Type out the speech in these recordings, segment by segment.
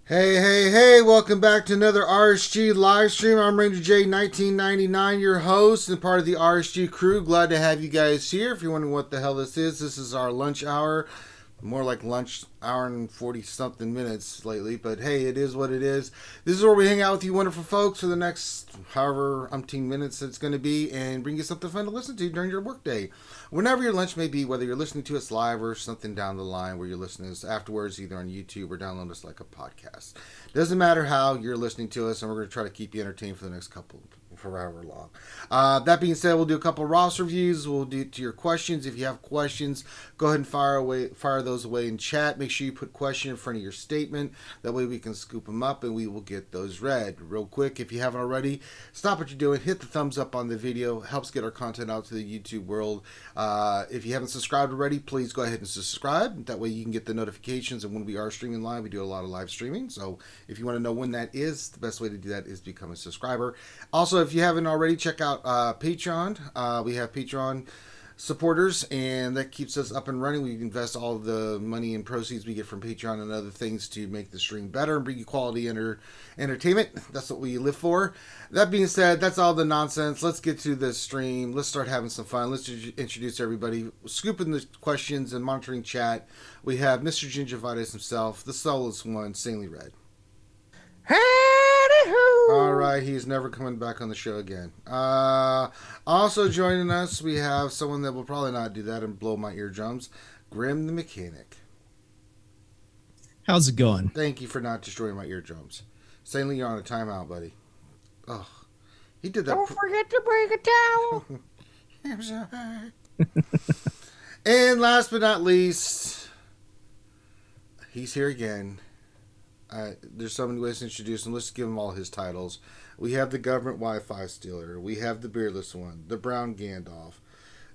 Hey, hey, hey, welcome back to another RSG live stream. I'm Ranger J 1999, your host and part of the RSG crew. Glad to have you guys here. If you're wondering what the hell this is our lunch hour. More like lunch hour and 40 something minutes lately, but hey, it is what it is. This is where we hang out with you wonderful folks for the next however umpteen minutes it's going to be and bring you something fun to listen to during your workday. Whenever your lunch may be, whether you're listening to us live or something down the line where you're listening to us afterwards, either on YouTube or download us like a podcast. Doesn't matter how you're listening to us, and we're going to try to keep you entertained for the next couple for however long. That being said, we'll do a couple of roster reviews. We'll do to your questions. If you have questions, go ahead and fire those away in chat. Make sure you put question in front of your statement. That way we can scoop them up and we will get those read. Real quick, if you haven't already, stop what you're doing. Hit the thumbs up on the video. Helps get our content out to the YouTube world. If you haven't subscribed already, please go ahead and subscribe. That way you can get the notifications. And when we are streaming live, we do a lot of live streaming. So if you want to know when that is, the best way to do that is become a subscriber. Also, if you haven't already, check out Patreon. We have Patreon supporters, and that keeps us up and running. We invest all of the money and proceeds we get from Patreon and other things to make the stream better and bring you quality entertainment. That's what we live for. That being said, that's all the nonsense. Let's get to the stream. Let's start having some fun. Let's introduce everybody. Scooping the questions and monitoring chat, we have Mr. Gingivitis himself, the soulless one, Sanely Red. All right, he's never coming back on the show again. Also joining us, we have someone that will probably not do that and blow my eardrums, Grim the Mechanic. How's it going? Thank you for not destroying my eardrums. Stanley, you're on a timeout, buddy. Oh, he did that. Don't forget to bring a towel. I'm sorry. And last but not least, he's here again. There's so many ways to introduce him. Let's give him all his titles. We have the government Wi-Fi stealer. We have the beardless one, the brown Gandalf,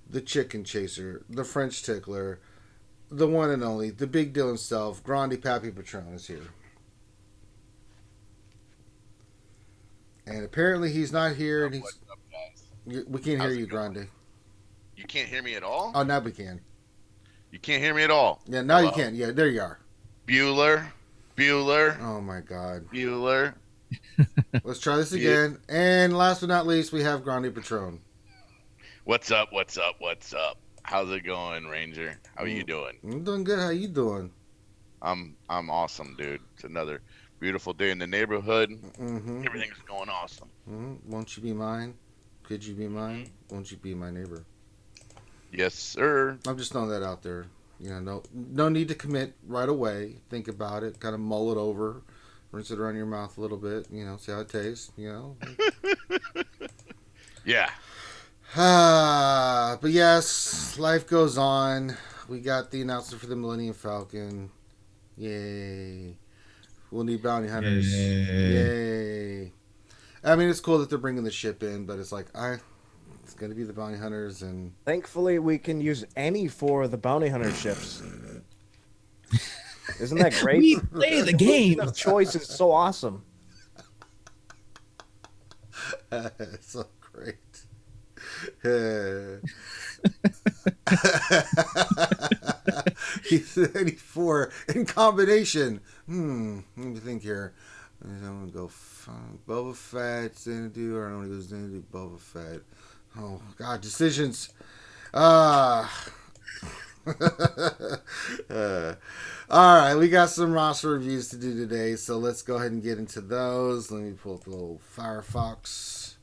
the chicken chaser, the French tickler, the one and only, the big deal himself, Grande Pappy Patron is here. And apparently he's not here. And What's up, guys? we can't hear you, Grande. You can't hear me at all? Oh, now we can. You can't hear me at all? Yeah, now you can. Yeah, there you are. Bueller. Oh, my God. Bueller. Let's try this again. And last but not least, we have Grande Patron. What's up? How's it going, Ranger? How are you doing? I'm doing good. How you doing? I'm awesome, dude. It's another beautiful day in the neighborhood. Mm-hmm. Everything's going awesome. Mm-hmm. Won't you be mine? Could you be mine? Won't you be my neighbor? Yes, sir. I'm just throwing that out there. You know, no need to commit right away. Think about it. Kind of mull it over. Rinse it around your mouth a little bit. You know, see how it tastes. You know. Yeah. But yes, life goes on. We got the announcement for the Millennium Falcon. Yay. We'll need bounty hunters. Yay. I mean, it's cool that they're bringing the ship in, but it's like, it's going to be the bounty hunters. And Thankfully, we can use any four of the bounty hunter ships. Isn't that great? We play the game. The choice is so awesome. It's so great. He's 84 in combination. Let me think here. I'm gonna go Boba Fett, Xanadu, or I don't want to go Xanadu, Boba Fett. Oh God, decisions. All right, we got some roster reviews to do today, so let's go ahead and get into those. Let me pull up the little Firefox.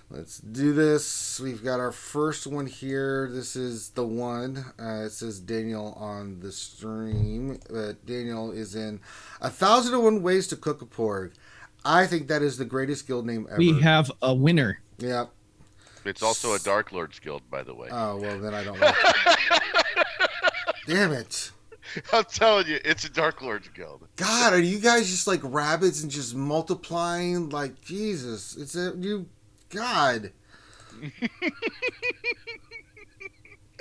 Let's do this. We've got our first one here. This is the one. It says Daniel on the stream. Daniel is in 1001 Ways to Cook a Porg. I think that is the greatest guild name ever. We have a winner. Yeah. It's also a Dark Lord's Guild, by the way. Oh, well, then I don't know. Damn it. I'm telling you, it's a Dark Lord's Guild. God, are you guys just like rabbits and just multiplying? Like, Jesus. It's a you. God.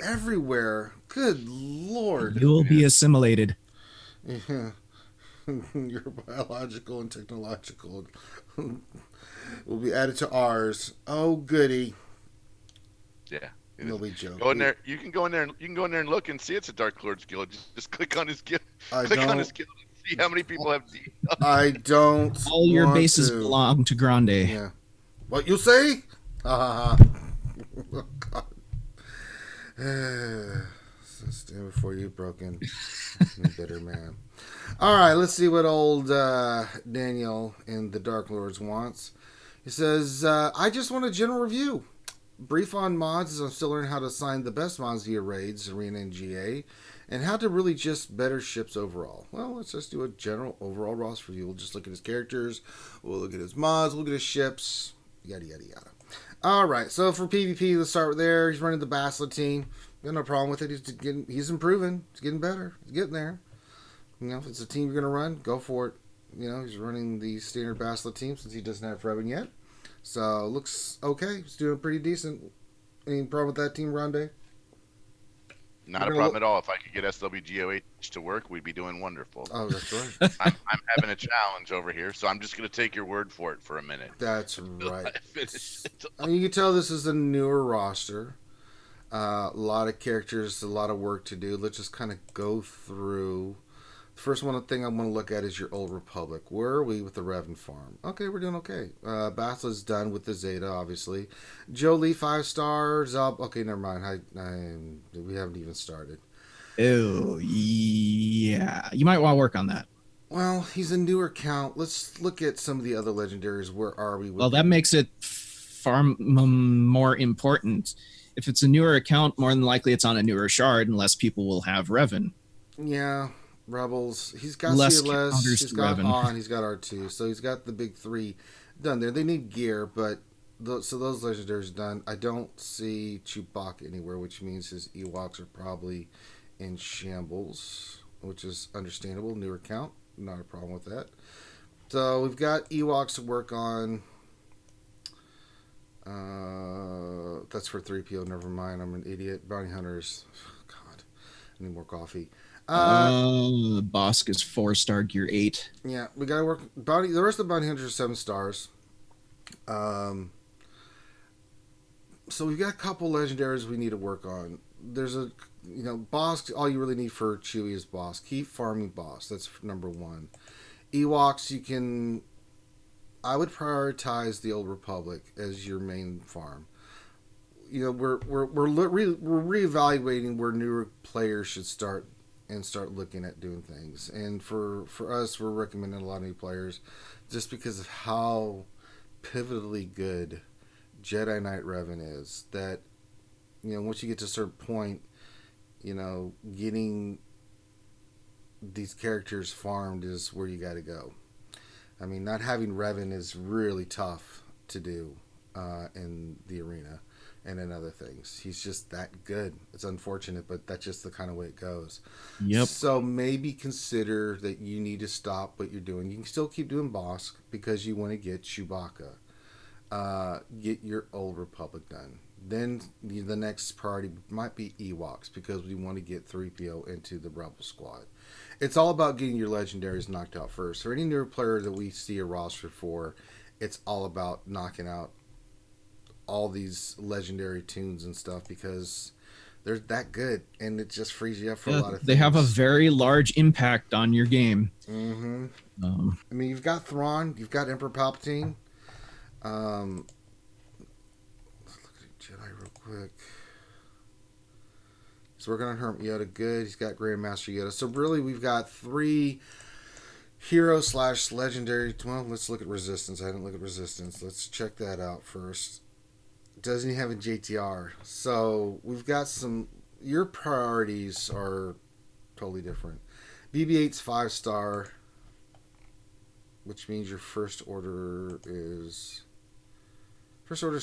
Everywhere. Good Lord. You'll be assimilated. Yeah. Your biological and technological will be added to ours. Oh, goody. Yeah. No, we joke. Go in there. You can go in there and look and see it's a Dark Lord's Guild. Just click on his guild. I Click don't. on his guild and See how many people have D. I don't. All your want bases to. belong to Grande. Yeah. What you say? Oh, God. So stand before you broken, you bitter man. All right, let's see what old Daniel in the Dark Lords wants. He says, I just want a general review. Brief on mods as I'm still learning how to assign the best mods via raids, arena, and GA, and how to really just better ships overall. Well, let's just do a general overall roster review. We'll just look at his characters, we'll look at his mods, we'll look at his ships, yada, yada, yada. All right, so for PvP, let's start there. He's running the Basla team. Got no problem with it. He's improving. He's getting better. He's getting there. You know, if it's a team you're going to run, go for it. You know, he's running the standard Basla team since he doesn't have Revan yet. So, looks okay. He's doing pretty decent. Any problem with that team, Ronde? Not a problem at all. If I could get SWGOH to work, we'd be doing wonderful. Oh, that's right. I'm having a challenge over here, so I'm just going to take your word for it for a minute. That's right. I mean, you can tell this is a newer roster. A lot of characters, a lot of work to do. Let's just kind of go through. The first thing I want to look at is your Old Republic. Where are we with the Revan farm? Okay, we're doing okay. Basla's done with the Zeta, obviously. Jolie, 5 stars. Okay, never mind. We haven't even started. Oh, yeah. You might want to work on that. Well, he's a newer count. Let's look at some of the other legendaries. Where are we? Well, that makes it far more important. If it's a newer account, more than likely it's on a newer shard, unless people will have Revan. Yeah. Rebels. He's got Less CLS. counters He's to got Revan. On. He's got R2. So he's got the big 3 done there. They need gear, but so those legendaries done. I don't see Chewbacca anywhere, which means his Ewoks are probably in shambles, which is understandable. Newer count. Not a problem with that. So we've got Ewoks to work on. That's for 3PO. Never mind. I'm an idiot. Bounty Hunters. God. I need more coffee. Bosk is 4-star gear 8. Yeah, we gotta work bounty. The rest of the bounty hunters are 7 stars. So we've got a couple legendaries we need to work on. There's Bosk. All you really need for Chewie is Bosk. Keep farming Bosk. That's number 1. Ewoks, I would prioritize the Old Republic as your main farm. You know, we're reevaluating where newer players should start looking at doing things. And for us, we're recommending a lot of new players just because of how pivotally good Jedi Knight Revan is. That, you know, once you get to a certain point, you know, getting these characters farmed is where you got to go. I mean, not having Revan is really tough to do in the arena and in other things. He's just that good. It's unfortunate, but that's just the kind of way it goes. Yep. So maybe consider that you need to stop what you're doing. You can still keep doing Bosk because you want to get Chewbacca. Get your Old Republic done. Then the next priority might be Ewoks because we want to get 3PO into the Rebel squad. It's all about getting your legendaries knocked out first. For any new player that we see a roster for, it's all about knocking out all these legendary tunes and stuff because they're that good and it just frees you up for a lot of things. They have a very large impact on your game. Mm-hmm. I mean, you've got Thrawn, you've got Emperor Palpatine. Let's look at Jedi real quick. He's working on Hermit Yoda. Good. He's got Grandmaster Yoda. So really, we've got 3 hero/legendary. Well, let's look at Resistance. I didn't look at Resistance. Let's check that out first. Doesn't he have a JTR? So we've got some. Your priorities are totally different. BB-8's 5-star, which means your first order is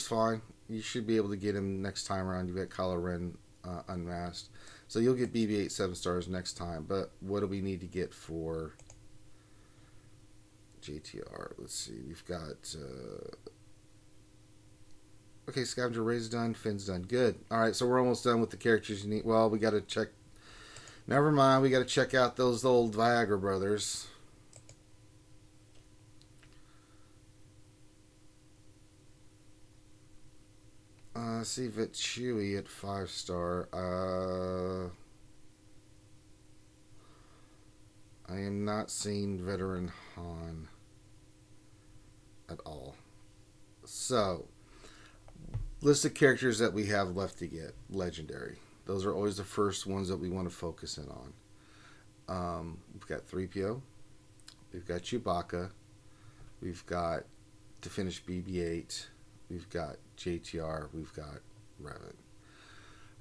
fine. You should be able to get him next time around. You've got Kylo Ren unmasked, so you'll get BB-8 7 stars next time. But what do we need to get for JTR? Let's see. We've got okay, Scavenger Ray's done. Finn's done. Good. All right, so we're almost done with the characters you need. Well, we got to check. Never mind. We got to check out those old Viagra brothers. See if it's Chewie at 5-star. I am not not seen veteran Han at all. So, list of characters that we have left to get. Legendary. Those are always the first ones that we want to focus in on. We've got 3PO. We've got Chewbacca. We've got, to finish, BB-8. We've got JTR. We've got Revan.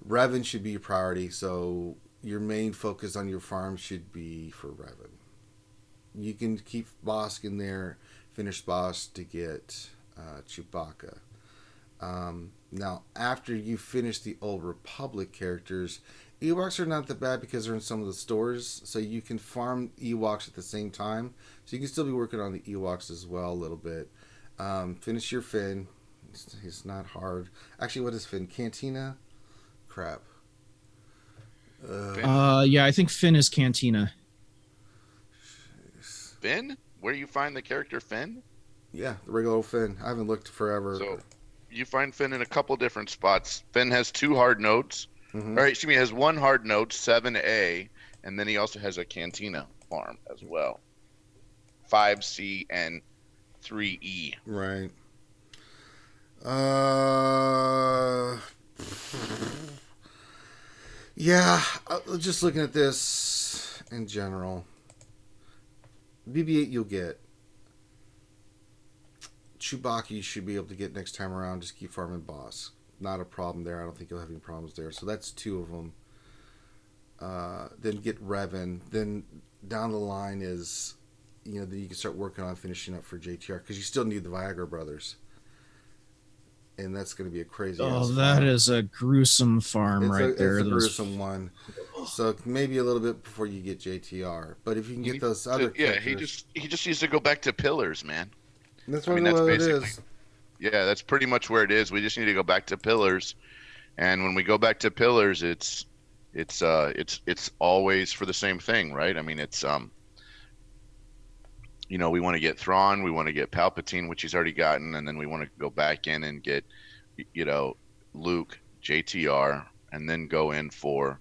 Revan should be your priority, so your main focus on your farm should be for Revan. You can keep Bosk in there, finish Bosk to get Chewbacca. Now, after you finish the Old Republic characters, Ewoks are not that bad because they're in some of the stores, so you can farm Ewoks at the same time. So you can still be working on the Ewoks as well a little bit. Finish your Finn. It's not hard. Actually, what is Finn? Cantina? Crap. Yeah, I think Finn is Cantina. Finn? Where do you find the character Finn? Yeah, the regular old Finn. I haven't looked forever. So you find Finn in a couple different spots. Finn has 2 hard notes. Mm-hmm. Or excuse me, has 1 hard note, 7A, and then he also has a Cantina farm as well. 5C and 3E. Right. Yeah, just looking at this in general. BB-8 you'll get. Chewbacca you should be able to get next time around. Just keep farming boss. Not a problem there. I don't think you'll have any problems there. So that's 2 of them. Then get Revan. Then down the line is, then you can start working on finishing up for JTR because you still need the Viagra brothers. And that's going to be a crazy. Oh, that is a gruesome farm there. It's a gruesome one. So maybe a little bit before you get JTR. But if you can get those other characters, he just needs to go back to Pillars, man. That's what it is. Yeah, that's pretty much where it is. We just need to go back to Pillars, and when we go back to Pillars, it's always for the same thing, right? I mean, it's we want to get Thrawn, we want to get Palpatine, which he's already gotten, and then we want to go back in and get, Luke, JTR, and then go in for,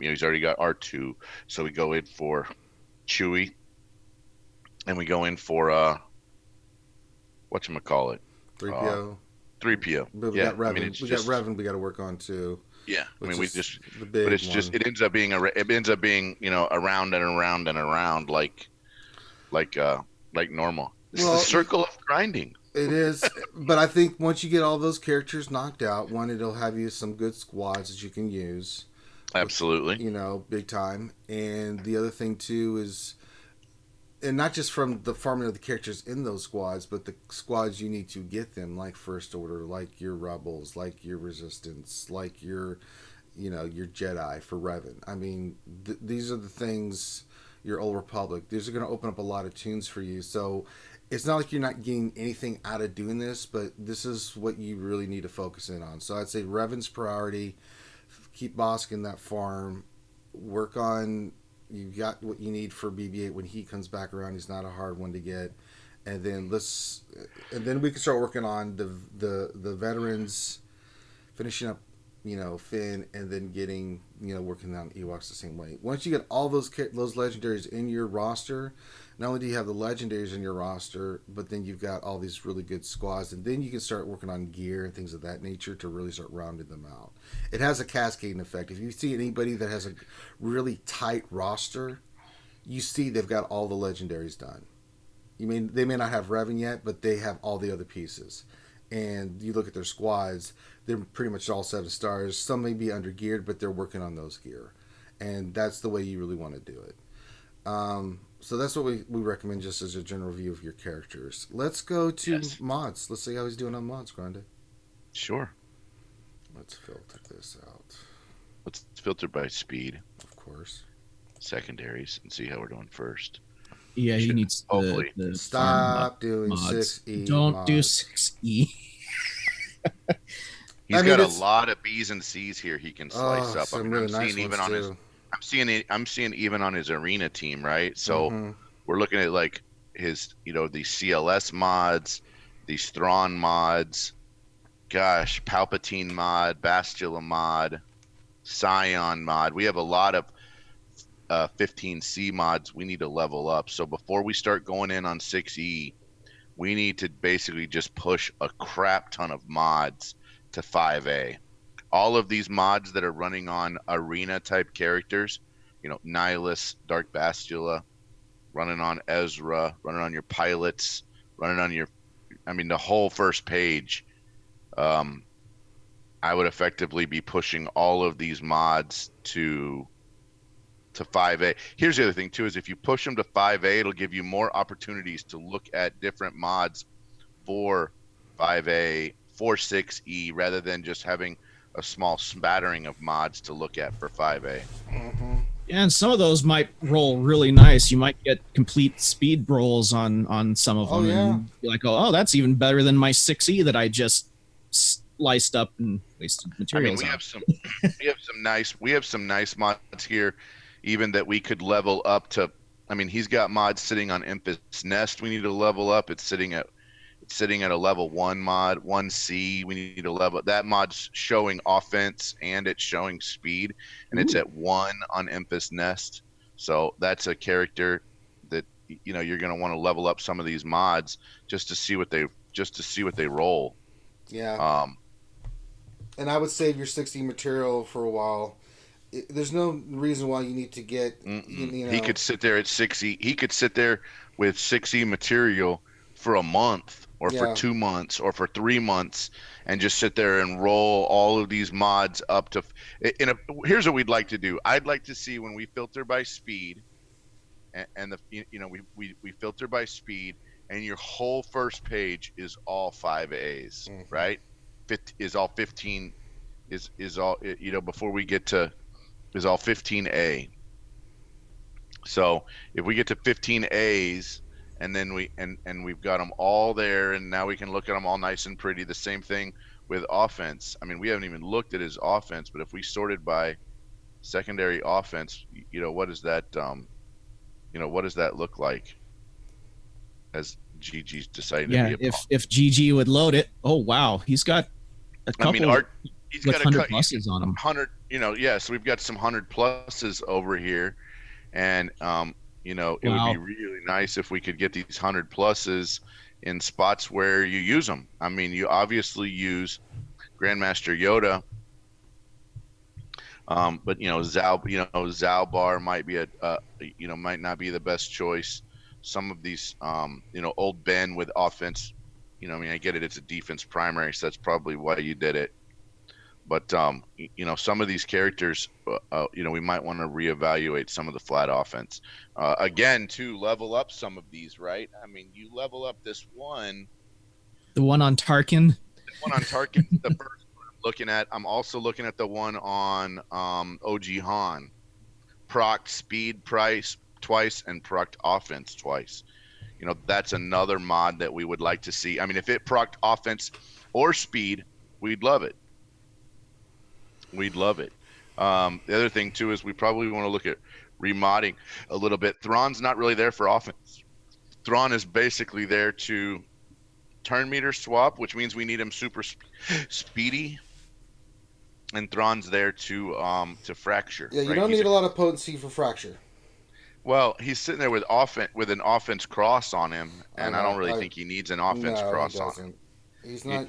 he's already got R2, so we go in for Chewie, and we go in for whatchamacallit? 3PO. 3PO. But we got Revan. We got Revan. We got to work on too. Yeah, I mean, it ends up being around and around and around like normal. It's the circle of grinding. It is, but I think once you get all those characters knocked out, one, it'll have you some good squads that you can use. Absolutely. Big time. And the other thing too is, and not just from the farming of the characters in those squads, but the squads you need to get them, like First Order, like your Rebels, like your Resistance, like your Jedi for Revan. I mean, these are the things, your Old Republic. These are going to open up a lot of tunes for you. So it's not like you're not getting anything out of doing this, but this is what you really need to focus in on. So I'd say Revan's priority. Keep Bosk in that farm. Work on... You got what you need for BB-8 when he comes back around. He's not a hard one to get, and then we can start working on the veterans, finishing up, Finn, and then getting working on Ewoks the same way. Once you get all those legendaries in your roster, not only do you have the legendaries in your roster, but then you've got all these really good squads, and then you can start working on gear and things of that nature to really start rounding them out. It has a cascading effect. If you see anybody that has a really tight roster, you see they've got all the legendaries done. They may not have Revan yet, but they have all the other pieces. And you look at their squads, they're pretty much all 7 stars. Some may be under geared, but they're working on those gear. And that's the way you really want to do it. So that's what we recommend just as a general view of your characters. Let's go to mods. Let's see how he's doing on mods, Grande. Sure. Let's filter this out. Let's filter by speed. Of course. Secondaries and see how we're doing first. Yeah, he needs hopefully the stop doing mods. 6E. Don't mods. do 6E. He's got a lot of B's and C's here he can slice up. Some really nice ones too. I'm seeing even on his arena team, right? So we're looking at like his, these CLS mods, these Thrawn mods, Palpatine mod, Bastila mod, Scion mod. We have a lot of 15C mods, we need to level up. So before we start going in on 6E, we need to basically just push a crap ton of mods to 5A. All of these mods that are running on arena type characters, Nihilus, Dark Bastila, running on Ezra, running on your pilots, running on the whole first page. I would effectively be pushing all of these mods to 5A. Here's the other thing too, is if you push them to 5A, it'll give you more opportunities to look at different mods for 5A, for 6E, rather than just having a small smattering of mods to look at for 5A. Mm-hmm. Yeah, and some of those might roll really nice. You might get complete speed rolls on some of them. Yeah. And be like, oh, that's even better than my 6E that I just sliced up and wasted materials. We have some nice mods here, even that we could level up to. He's got mods sitting on Impus Nest. We need to level up. It's sitting at a level 1 mod, 1C. We need to level that. Mod's showing offense and it's showing speed, and it's at 1 on Impus Nest. So that's a character that you're going to want to level up some of these mods just to see what they roll. Yeah. And I would save your 60 material for a while. There's no reason why you need to get. He could sit there at 60. He could sit there with 60 material for a month, or for 2 months, or for 3 months, and just sit there and roll all of these mods up to. Here's what we'd like to do. I'd like to see, when we filter by speed, and we filter by speed, and your whole first page is all 5As, right? Is all 15 is all before we get to is all 15A. So if we get to 15As, and then we've got them all there, and now we can look at them all nice and pretty. The same thing with offense. We haven't even looked at his offense, but if we sorted by secondary offense, what does that what does that look like as GG's decided to be a if GG would load it, oh wow, he's got a couple he's with got 100 pluses on him. 100, so we've got some 100 pluses over here, and it would be really nice if we could get these 100 pluses in spots where you use them. You obviously use Grandmaster Yoda, but Zalbar might be might not be the best choice. Some of these, old Ben with offense, I get it. It's a defense primary, so that's probably why you did it. But, some of these characters, we might want to reevaluate some of the flat offense. Again, to level up some of these, right? You level up this one. The one on Tarkin? The one on Tarkin, the first one I'm looking at. I'm also looking at the one on OG Han. Proc speed price twice and proc offense twice. That's another mod that we would like to see. If it proc offense or speed, we'd love it. We'd love it. The other thing too is we probably want to look at remodding a little bit. Thrawn's not really there for offense. Thrawn is basically there to turn meter swap, which means we need him super speedy. And Thrawn's there to fracture. Yeah, you don't need a lot of potency for fracture. Well, he's sitting there with an offense cross on him, and I don't really think he needs an offense cross on him. He's not.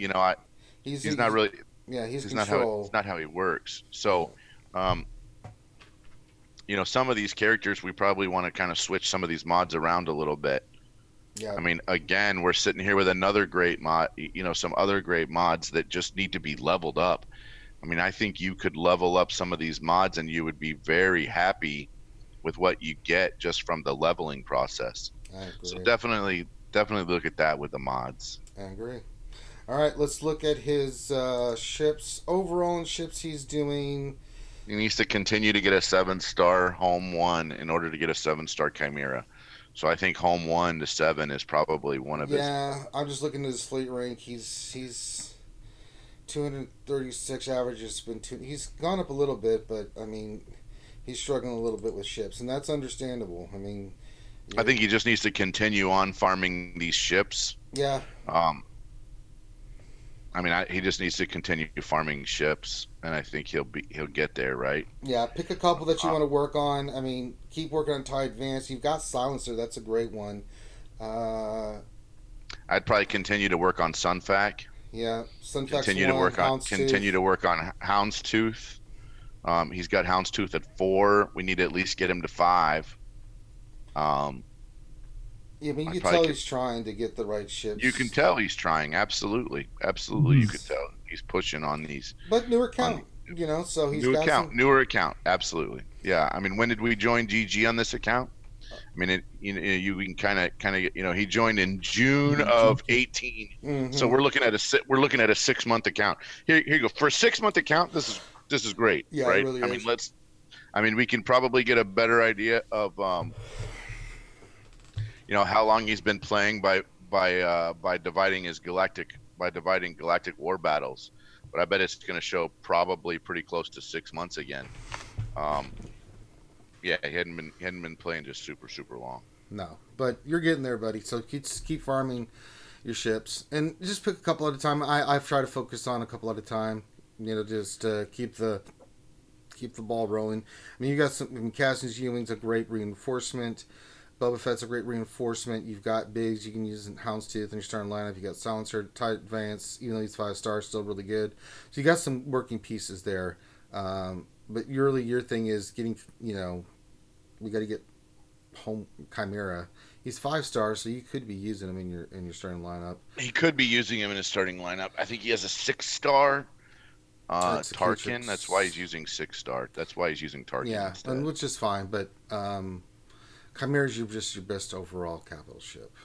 He's not really. Yeah, he's control. It's not how he works. So, some of these characters we probably want to kind of switch some of these mods around a little bit. Yeah. Again, we're sitting here with another great mod. Some other great mods that just need to be leveled up. I think you could level up some of these mods, and you would be very happy with what you get just from the leveling process. I agree. So definitely look at that with the mods. I agree. All right, let's look at his ships. Overall in ships he's doing. He needs to continue to get a 7-star home 1 in order to get a 7-star Chimera. So I think home 1 to 7 is probably one of his. Yeah, I'm just looking at his fleet rank. He's 236 average. He's gone up a little bit, but he's struggling a little bit with ships, and that's understandable. I think he just needs to continue on farming these ships. Yeah. I mean, he just needs to continue farming ships, and I think he'll get there, right? Yeah, pick a couple that you want to work on. I mean, keep working on TIE Advance. You've got Silencer. That's a great one. I'd probably continue to work on Sunfac. Yeah, Sunfax Continue to 1, work on Houndstooth. He's got Houndstooth at 4. We need to at least get him to 5. Yeah, I mean, you can tell he's trying to get the right ships. You can tell he's trying. Absolutely. You can tell he's pushing on these. But newer account, so he's newer account. Absolutely. Yeah. I mean, when did we join GG on this account? I mean, you can kind of, he joined in June of 18. Mm-hmm. So we're looking at a 6-month account. Here you go. For a 6-month account, this is great. Yeah, right? It really is. We can probably get a better idea of how long he's been playing by dividing galactic war battles, but I bet it's going to show probably pretty close to 6 months again. Yeah, he hadn't been playing just super long. No, but you're getting there, buddy. So keep farming your ships and just pick a couple at a time. I've tried to focus on a couple at a time. Just keep the ball rolling. I mean, you got some Cassian's Ewing's a great reinforcement. Boba Fett's a great reinforcement. You've got Biggs you can use in Houndstooth in your starting lineup. You got Silencer, TIE Advance, even though he's 5 stars, still really good. So you got some working pieces there. But your thing is getting, we got to get home Chimera. He's 5 stars, so you could be using him in your starting lineup. He could be using him in his starting lineup. I think he has a 6-star Tarkin. That's why he's using 6-star. That's why he's using Tarkin. Yeah, instead. Which is fine, but Chimera's just your best overall capital ship.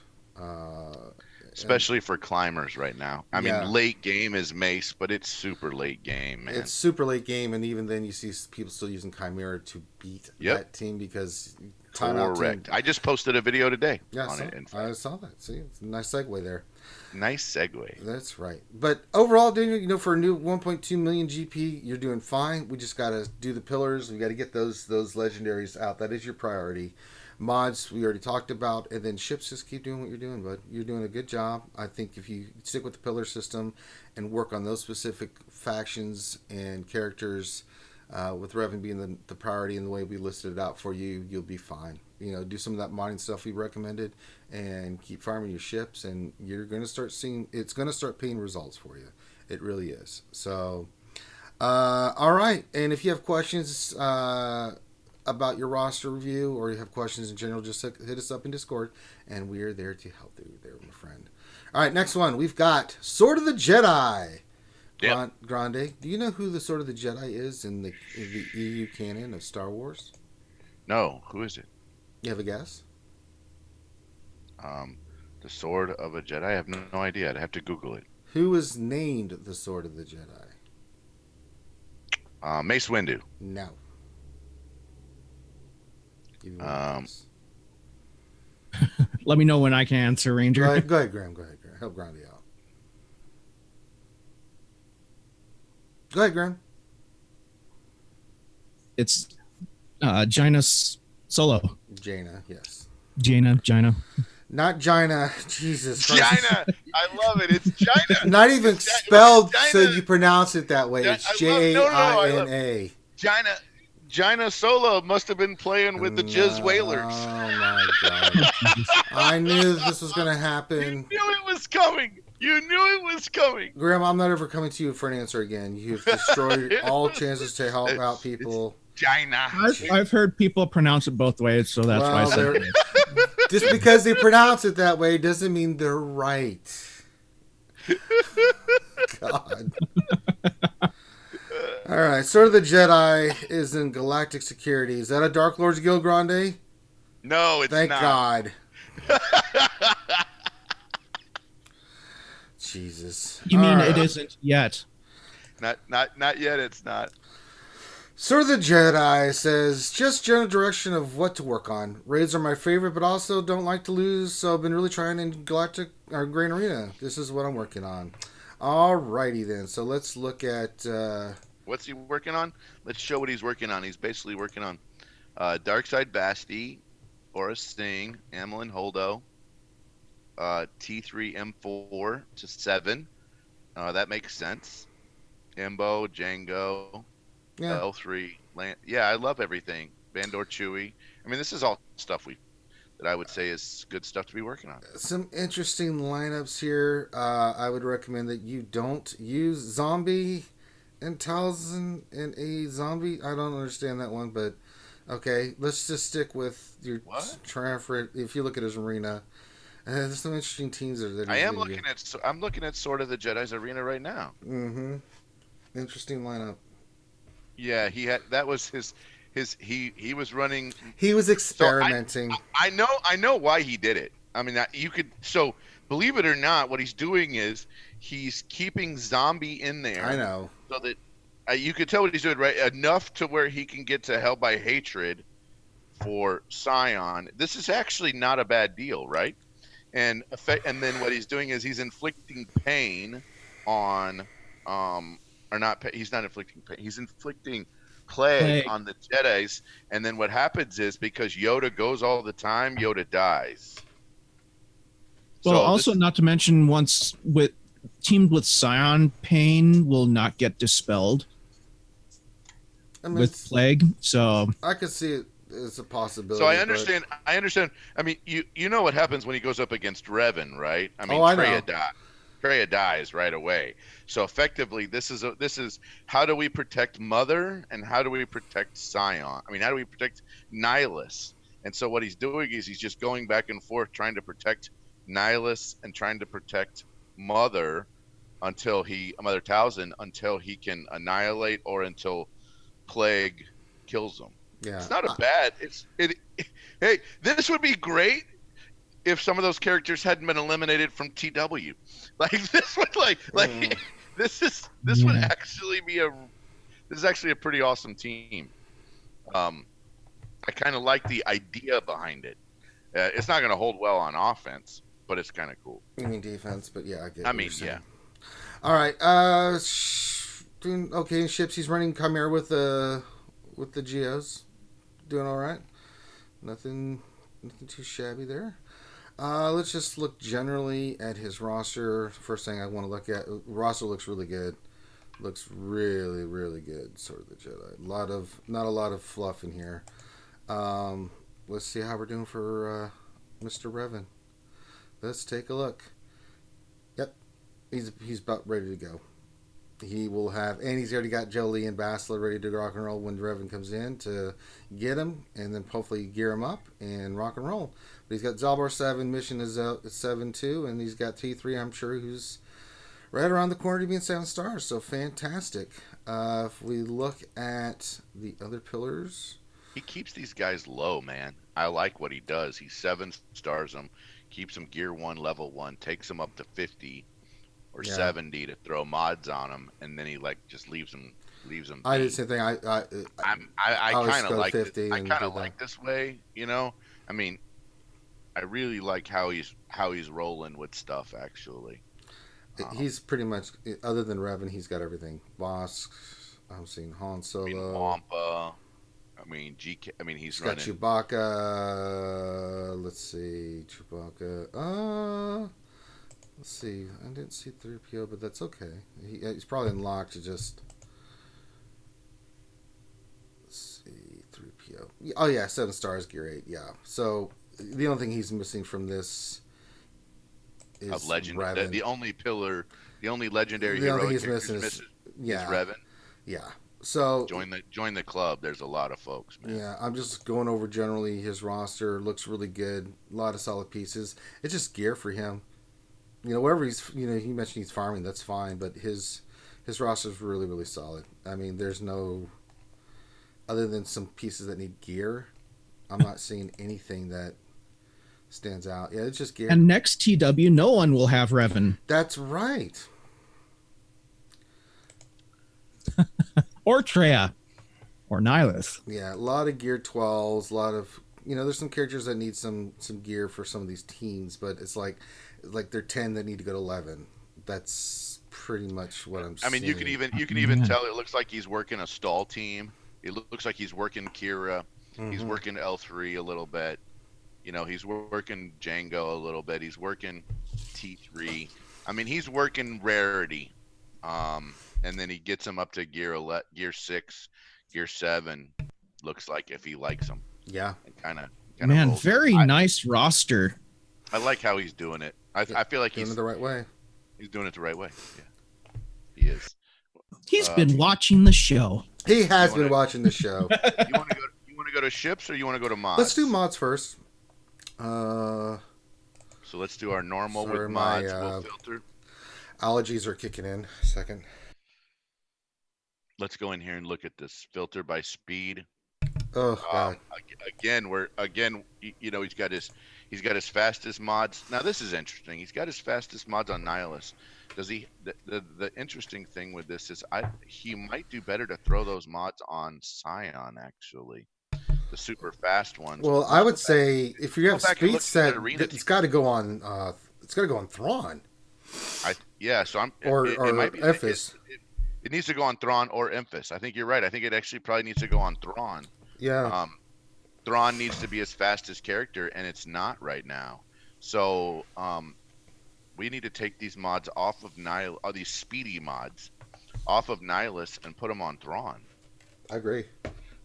Especially for climbers right now. I mean, late game is Mace, but it's super late game, man. It's super late game, and even then you see people still using Chimera to beat that team because correct. I just posted a video today on it. I saw that. See, it's a nice segue there. Nice segue. That's right. But overall, Daniel, for a new 1.2 million GP, you're doing fine. We just got to do the pillars. We got to get those legendaries out. That is your priority. Mods, we already talked about, and then ships, just keep doing what you're doing, bud. You're doing a good job. I think if you stick with the pillar system and work on those specific factions and characters, with Revan being the priority in the way we listed it out for you, you'll be fine. Do some of that modding stuff we recommended and keep farming your ships, and you're going to start seeing, it's going to start paying results for you. It really is. So, all right. And if you have questions, about your roster review, or you have questions in general, just hit us up in Discord, and we're there to help you there, my friend. All right, next one. We've got Sword of the Jedi. Yep. Grande, do you know who the Sword of the Jedi is in the EU canon of Star Wars? No. Who is it? You have a guess? The Sword of a Jedi? I have no idea. I'd have to Google it. Who was named the Sword of the Jedi? Mace Windu. No. Let me know when I can answer, Ranger. Go ahead, Graham. Help Grande out. Go ahead, Graham. It's Jaina Solo. Jaina, yes. Jaina. Not Jaina. Jesus Christ. Jaina. I love it. It's Jaina. Not even spelled so you pronounce it that way. It's Jaina. Jaina Solo must have been playing with the Jizz Whalers. Oh my God. I knew this was going to happen. You knew it was coming. Graham, I'm not ever coming to you for an answer again. You've destroyed all chances to help out people. Jaina. I've heard people pronounce it both ways, so that's why I said it. Just because they pronounce it that way doesn't mean they're right. God. All right, Sword of the Jedi is in Galactic Security. Is that a Dark Lord's Guild, Grande? No, it's Thank not. God. Jesus. You mean it isn't yet? Not yet. It's not. Sword of the Jedi says, just general direction of what to work on. Raids are my favorite, but also don't like to lose, so I've been really trying in Galactic or Grand Arena. This is what I'm working on. All righty then. So let's look at. What's he working on? Let's show what he's working on. He's basically working on Darkside Basti, Aura Sting, Amelin Holdo, T3 M4 to 7, That makes sense. Imbo, Django, Yeah, L3, Land. Yeah, I love everything. Vandor, Chewy. I mean, this is all stuff that I would say is good stuff to be working on. some interesting lineups here. I would recommend that you don't use Zombie and Talzin and a Zombie. I don't understand that one, but okay, let's just stick with your What? triumvirate. If you look at his arena, there's some interesting teams there that I he's am going to looking at. I'm looking at sort of the Jedi's arena right now. Mm-hmm. Interesting lineup. Yeah, he had. That was his. He was running. He was So experimenting. I know why he did it. I mean, you could. So believe it or not, what he's doing is he's keeping Zombie in there. I know. So that you could tell what he's doing, right? Enough to where he can get to Hell by Hatred for Scion. This is actually not a bad deal, right? And then what he's doing is he's inflicting pain on or not. He's not inflicting pain. He's inflicting plague on the Jedis. And then what happens is because Yoda goes all the time, Yoda dies. Well, also not to mention once teamed with Scion, pain will not get dispelled with plague. So I could see it as a possibility. So I understand. I understand. I mean, you know what happens when he goes up against Revan, right? I mean, Traya dies right away. So effectively, this is how do we protect Mother and how do we protect Scion? I mean, how do we protect Nihilus? And so what he's doing is he's just going back and forth trying to protect Nihilus and trying to protect Mother Mother Talzin until he can annihilate or until plague kills him. Yeah. It's not a bad. Hey, this would be great if some of those characters hadn't been eliminated from TW. Like this would this would actually be this is actually a pretty awesome team. I kind of like the idea behind it. It's not going to hold well on offense, but it's kind of cool. You mean defense, but yeah, I get. I mean, yeah. All right. Doing okay in ships. He's running Chimera with the Geos. Doing all right. Nothing too shabby there. Let's just look generally at his roster. First thing I want to look at, roster looks really good. Looks really, really good. Sort of the Jedi. Not a lot of fluff in here. Let's see how we're doing for Mr. Revan. Let's take a look. Yep, he's about ready to go. He will have, and he's already got Jolie and Bastila ready to rock and roll when Revan comes in to get him, and then hopefully gear him up and rock and roll. But he's got Zalbar 7, Mission is 7 too, and he's got T3, I'm sure, who's right around the corner to being 7 stars, so fantastic. If we look at the other pillars... He keeps these guys low, man. I like what he does. He 7 stars them, keeps them gear 1, level 1, takes them up to 50 or 70 to throw mods on them, and then he just leaves them. I did the same thing. I kind of like it. I kind of like this way, you know. I mean, I really like how he's rolling with stuff. Actually, he's pretty much, other than Revan, he's got everything. Bosk, I'm seeing Han Solo. I mean, Wampa. I mean, GK. I mean, he's running. Got Chewbacca. Let's see, Chewbacca. Let's see. I didn't see 3PO, but that's okay. He's probably unlocked to just. Let's see, 3PO. Oh yeah, 7 stars, gear 8. Yeah. So the only thing he's missing from this is of legend. Revan. The only pillar, the only legendary the hero only thing he's missing is Revan. Yeah. So join the club. There's a lot of folks, man. Yeah, I'm just going over generally his roster. Looks really good. A lot of solid pieces. It's just gear for him. You know, wherever he's, he mentioned he's farming, that's fine, but his roster is really, really solid. I mean, there's no, other than some pieces that need gear, I'm not seeing anything that stands out. Yeah, it's just gear. And next TW, no one will have Revan. That's right. Or Traya. Or Nihilus. Yeah, a lot of gear 12s, a lot of, there's some characters that need some gear for some of these teams, but it's like they're 10 that need to go to 11. That's pretty much what I'm seeing. I mean, you can even tell it looks like he's working a stall team. It looks like he's working Kira. Mm-hmm. He's working L3 a little bit. He's working Django a little bit. He's working T3. I mean, he's working Rarity. And then he gets them up to gear 6, gear 7. Looks like if he likes them. Yeah. And kind of Man, rolls. very nice roster. I like how he's doing it. I feel like Doing he's it the right way. He's doing it the right way. Yeah, he is. He's been watching the show. He has been watching the show. You want to go to ships or you want to go to mods? Let's do mods first. So let's do our normal sorry, with mods. my, We'll filter. Allergies are kicking in. Second. Let's go in here and look at this filter by speed. Oh God. He's got his fastest mods. Now this is interesting. He's got his fastest mods on Nihilus. Does he? The interesting thing with this is he might do better to throw those mods on Scion actually, the super fast ones. Well, I would say if you have speed set, it's got to go on. It's got to go on Thrawn. So I'm or it might be Emphas. It needs to go on Thrawn or Emphas. I think you're right. I think it actually probably needs to go on Thrawn. Yeah. Thrawn needs to be his fastest character, and it's not right now. So we need to take these mods off of these speedy mods off of Nihilus and put them on Thrawn. I agree.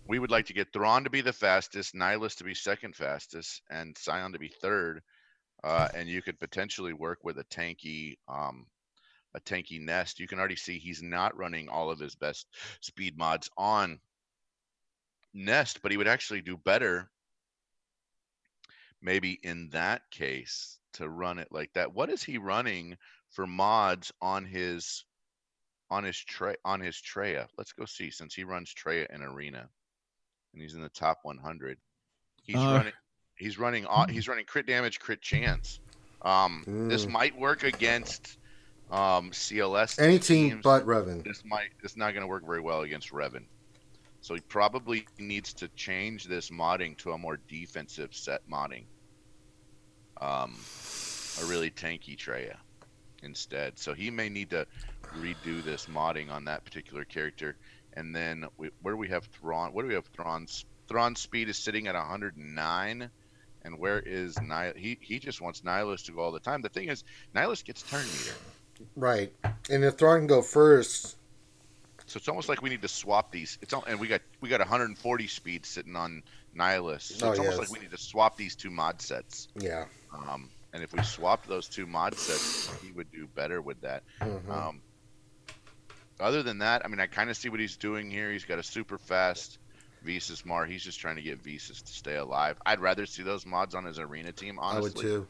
We would like to get Thrawn to be the fastest, Nihilus to be second fastest, and Scion to be third. And you could potentially work with a tanky Nest. You can already see he's not running all of his best speed mods on Nest, but he would actually do better maybe in that case to run it like that. What is he running for mods on his Treya? Let's go see, since he runs Treya in Arena and he's in the top 100. He's running crit damage, crit chance. This might work against CLS any team but Revan. It's not going to work very well against Revan. So he probably needs to change this modding to a more defensive set modding. A really tanky Treya instead. So he may need to redo this modding on that particular character. And then where do we have Thrawn? What do we have Thrawn's? Thrawn's speed is sitting at 109. And where is Nihilus? He just wants Nihilus to go all the time. The thing is, Nihilus gets turn meter. Right. And if Thrawn can go first. So it's almost like we need to swap these. And we got 140 speed sitting on Nihilus. So it's almost like we need to swap these two mod sets. Yeah. And if we swapped those two mod sets, he would do better with that. Mm-hmm. Other than that, I mean, I kind of see what he's doing here. He's got a super fast Visas Mar. He's just trying to get Visas to stay alive. I'd rather see those mods on his arena team, honestly. I would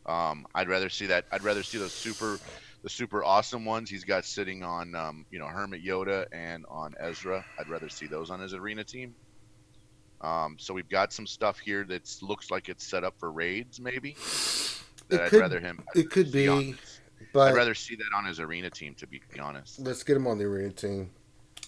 too. I'd rather see that. I'd rather see the super awesome ones he's got sitting on, Hermit Yoda and on Ezra. I'd rather see those on his arena team. So we've got some stuff here that looks like it's set up for raids, maybe. I'd rather see that on his arena team, to be honest. Let's get him on the arena team.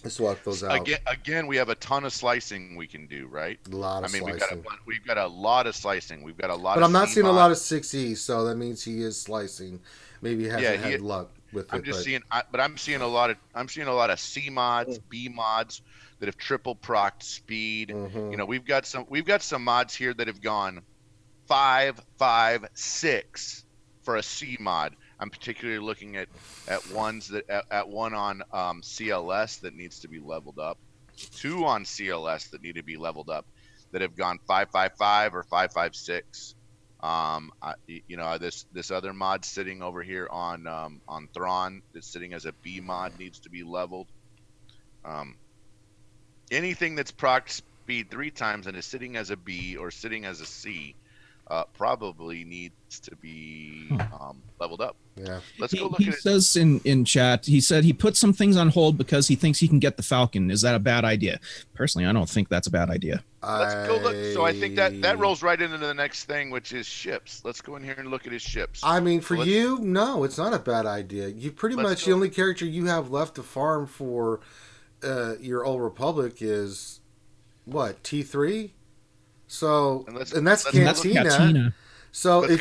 Let's swap those out. Again, we have a ton of slicing we can do, right? A lot of slicing. We've got a lot of slicing. We've got a lot. But I'm not seeing a lot of 6E, so that means he is slicing. Maybe he hasn't had luck with it. I'm seeing a lot of C mods, B mods that have triple procced speed. Mm-hmm. We've got some mods here that have gone 5, 5, 6 for a C mod. I'm particularly looking at one on CLS that needs to be leveled up, 2 on CLS that need to be leveled up, that have gone 555 or 556. This other mod sitting over here on Thrawn that's sitting as a B mod needs to be leveled. Anything that's proc speed 3 times and is sitting as a B or sitting as a C probably needs to be leveled up. Yeah. Let's go look at it. He says in chat, he said he put some things on hold because he thinks he can get the Falcon. Is that a bad idea? Personally, I don't think that's a bad idea. Let's go look. So I think that rolls right into the next thing, which is ships. Let's go in here and look at his ships. I mean, no, it's not a bad idea. You pretty much, the only character you have left to farm for your Old Republic is, what, T3? So, and that's Cantina. So if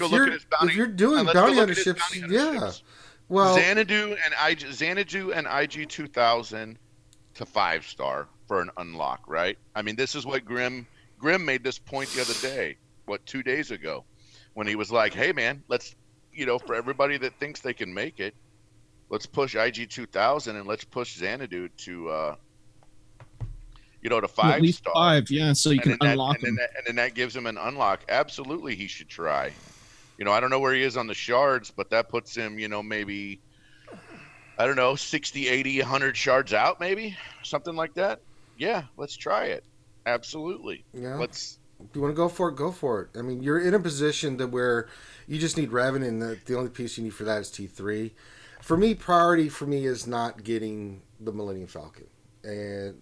you're doing bounty hunter ships, well, Xanadu and IG 2000 to 5-star for an unlock, right? I mean, this is what Grim made this point the other day, 2 days ago, when he was like, "Hey man, let's, for everybody that thinks they can make it, let's push IG 2000 and let's push Xanadu to to At 5 least star. 5, yeah, so you can unlock them. And then that gives him an unlock. Absolutely, he should try. I don't know where he is on the shards, but that puts him, maybe, I don't know, 60, 80, 100 shards out, maybe something like that. Yeah, let's try it. Absolutely. Yeah. Let's. If you want to go for it, go for it. I mean, you're in a position to where you just need Revan, and the only piece you need for that is T3. For me, priority for me is not getting the Millennium Falcon, and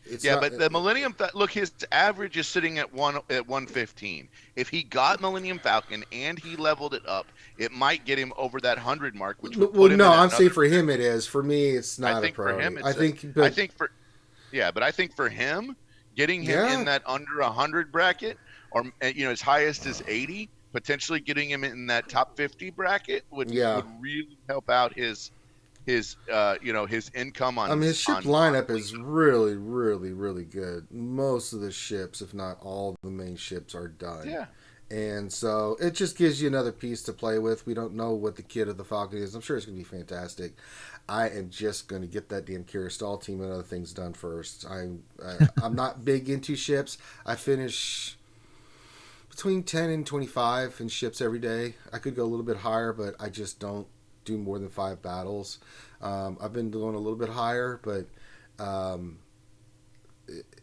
it's Yeah, not, but the Millennium look, his average is sitting at 115. If he got Millennium Falcon and he leveled it up, it might get him over that 100 mark, which would put him in I'm saying another. for him it is. For me, it's not I think a priority. for him, I think for him, getting him Yeah. in that under 100 bracket, or as highest as 80, potentially getting him in that top 50 bracket would really help out his income on. I mean, his ship on lineup is really, really, really good. Most of the ships, if not all the main ships, are done. Yeah. And so it just gives you another piece to play with. We don't know what the kit of the Falcon is. I'm sure it's going to be fantastic. I am just going to get that damn Kiristall team and other things done first. I'm not big into ships. I finish between 10 and 25 in ships every day. I could go a little bit higher, but I just don't do more than 5 battles. I've been going a little bit higher, but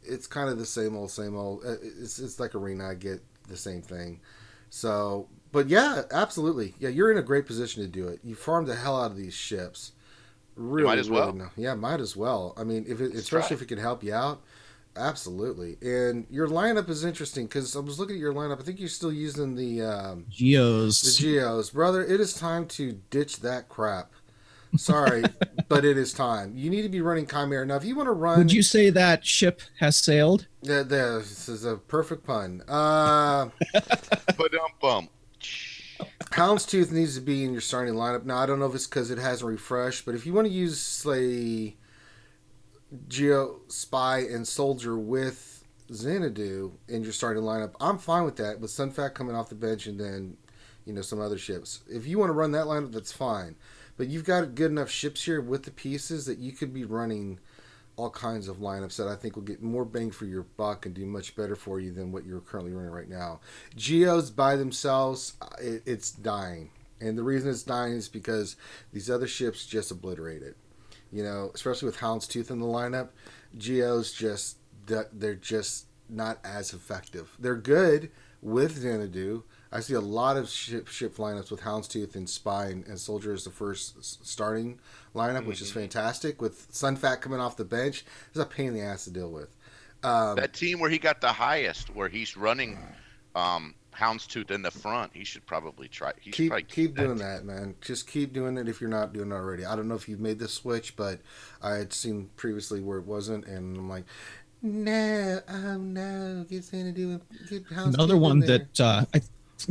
it's kind of the same old. It's like Arena. I get the same thing. So, but yeah, absolutely. Yeah, you're in a great position to do it. You farmed the hell out of these ships. Really, might as well. Yeah, might as well. I mean, especially try. if it can help you out, absolutely. And your lineup is interesting because I was looking at your lineup. I think you're still using the Geos. Geos, brother. It is time to ditch that crap. Sorry, but it is time. You need to be running Chimera now. If you want to run, Would you say that ship has sailed? this is a perfect pun. Ba-dum-bum. Houndstooth needs to be in your starting lineup. Now, I don't know if it's because it hasn't refreshed, but if you want to use, say, Geo, Spy, and Soldier with Xanadu in your starting lineup, I'm fine with that, with Sunfac coming off the bench and then, some other ships. If you want to run that lineup, that's fine. But you've got good enough ships here with the pieces that you could be running all kinds of lineups that I think will get more bang for your buck and do much better for you than what you're currently running right now. Geos by themselves, it's dying. And the reason it's dying is because these other ships just obliterate it. Especially with Houndstooth in the lineup, Geos they're just not as effective. They're good with Xanadu. I see a lot of ship lineups with Houndstooth and Spy and Soldier as the first starting lineup, which is fantastic. With Sunfac coming off the bench, it's a pain in the ass to deal with. That team where he got the highest, where he's running Houndstooth in the front, he should probably try. Keep doing that, man. Just keep doing it if you're not doing it already. I don't know if you've made this switch, but I had seen previously where it wasn't, and I'm like, no, oh no, get Xanadu, get Houndstooth. Another one that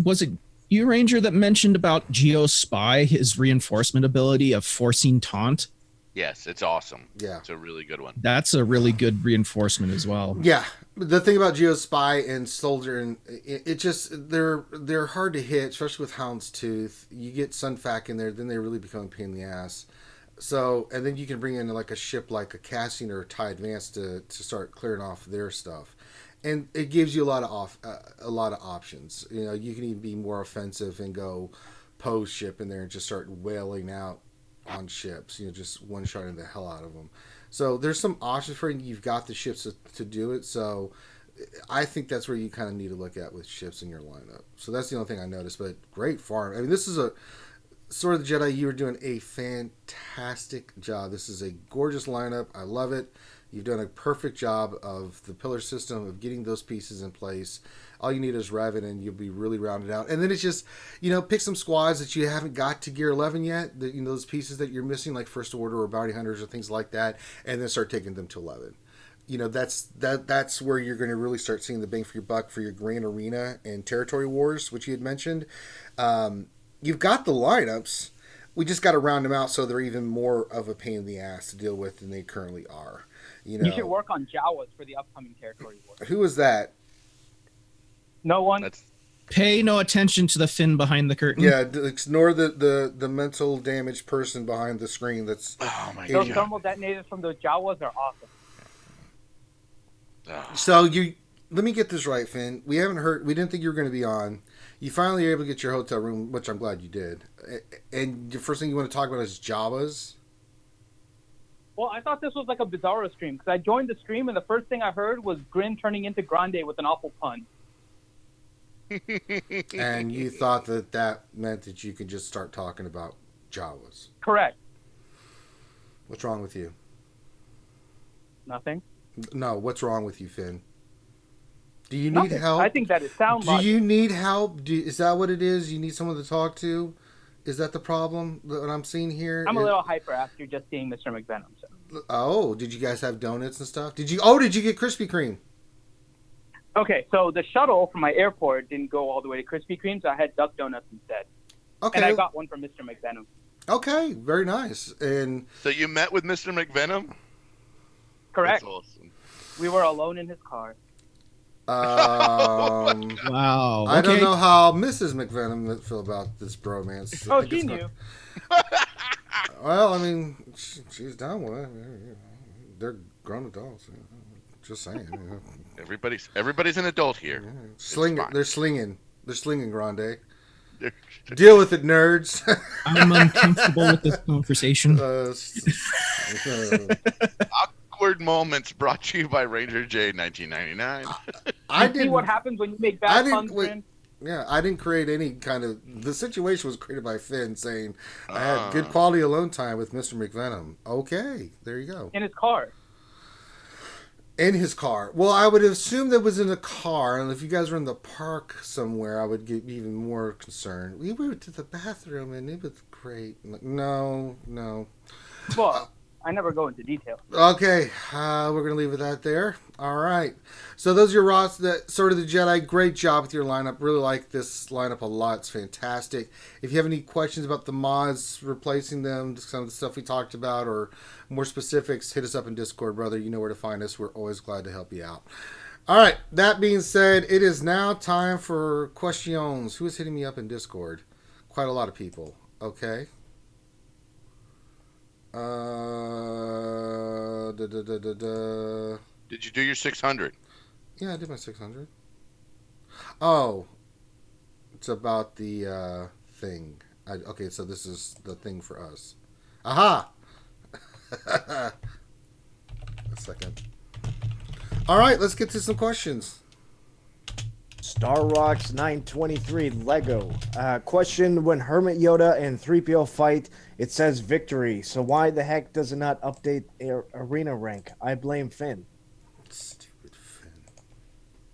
was it you, Ranger, that mentioned about Geo Spy, his reinforcement ability of forcing taunt. Yes, it's awesome. Yeah, it's a really good one. That's a really good reinforcement as well. Yeah, the thing about Geo Spy and Soldier, and it just they're hard to hit, especially with Houndstooth. You get Sunfac in there, then they really become a pain in the ass. So, and then you can bring in like a ship like a Cassian or a TIE Advance to start clearing off their stuff. And it gives you a lot of options. You can even be more offensive and go pose ship in there and just start wailing out on ships. Just one-shotting the hell out of them. So there's some options for you. You've got the ships to do it. So I think that's where you kind of need to look at with ships in your lineup. So that's the only thing I noticed. But great farm. I mean, this is a Sword of the Jedi. You are doing a fantastic job. This is a gorgeous lineup. I love it. You've done a perfect job of the pillar system, of getting those pieces in place. All you need is Revan, and you'll be really rounded out. And then it's just, pick some squads that you haven't got to Gear 11 yet, those pieces that you're missing, like First Order or Bounty Hunters or things like that, and then start taking them to 11. That's where you're going to really start seeing the bang for your buck for your Grand Arena and Territory Wars, which you had mentioned. You've got the lineups. We just got to round them out so they're even more of a pain in the ass to deal with than they currently are. You should work on Jawas for the upcoming Territory War. Who was that? No one. Pay no attention to the Finn behind the curtain. Yeah, ignore the mental damaged person behind the screen. That's Oh my Those god. thermal detonators from those Jawas are awesome. So let me get this right, Finn. We didn't think you were going to be on. You finally were able to get your hotel room, which I'm glad you did. And the first thing you want to talk about is Jawas. Well, I thought this was like a Bizarro stream because I joined the stream and the first thing I heard was Grin turning into Grande with an awful pun. And you thought that meant that you could just start talking about Jawas. Correct. What's wrong with you? Nothing. No, what's wrong with you, Finn? Do you need Nothing. help? I think that is sound Do logic. you need help? Is that what it is? You need someone to talk to? Is that the problem that I'm seeing here? I'm a little hyper after just seeing Mr. McVenom. So. Oh, did you guys have donuts and stuff? Did you get Krispy Kreme? Okay, so the shuttle from my airport didn't go all the way to Krispy Kreme, so I had Duck Donuts instead. Okay. And I got one from Mr. McVenom. Okay, very nice. And So you met with Mr. McVenom? Correct. That's awesome. We were alone in his car. Wow. I don't okay. know how Mrs. McVenom would feel about this bromance. I Oh, think she it's knew. Well, I mean, she's down with it. They're grown adults. Just saying. Everybody's an adult here. Slinging. fine. They're slinging. They're slinging Grande. Deal with it, nerds. I'm uncomfortable with this conversation. Awkward moments brought to you by Ranger J 1999. I See didn't. what happens when you make I bad didn't- puns, wait. Grin? Yeah, I didn't create any kind of. The situation was created by Finn saying I had good quality alone time with Mr. McVenom. Okay, there you go. In his car. In his car. Well, I would assume that was in a car, and if you guys were in the park somewhere, I would get even more concerned. We went to the bathroom, and it was great. No. Well, I never go into detail. Okay, we're gonna leave it at there. All right. So those are your Ross, sort of the Jedi. Great job with your lineup. Really like this lineup a lot. It's fantastic. If you have any questions about the mods, replacing them, some of the stuff we talked about, or more specifics, hit us up in Discord, brother. You know where to find us. We're always glad to help you out. All right. That being said, it is now time for questions. Who is hitting me up in Discord? Quite a lot of people. Okay. Did you do your 600? Yeah, I did my 600. Oh, it's about the thing. Okay, so this is the thing for us. Aha! A second. All right, let's get to some questions. Star Rocks 923 Lego. Question: when Hermit Yoda and 3PO fight, it says victory. So why the heck does it not update arena rank? I blame Finn. Stupid Finn.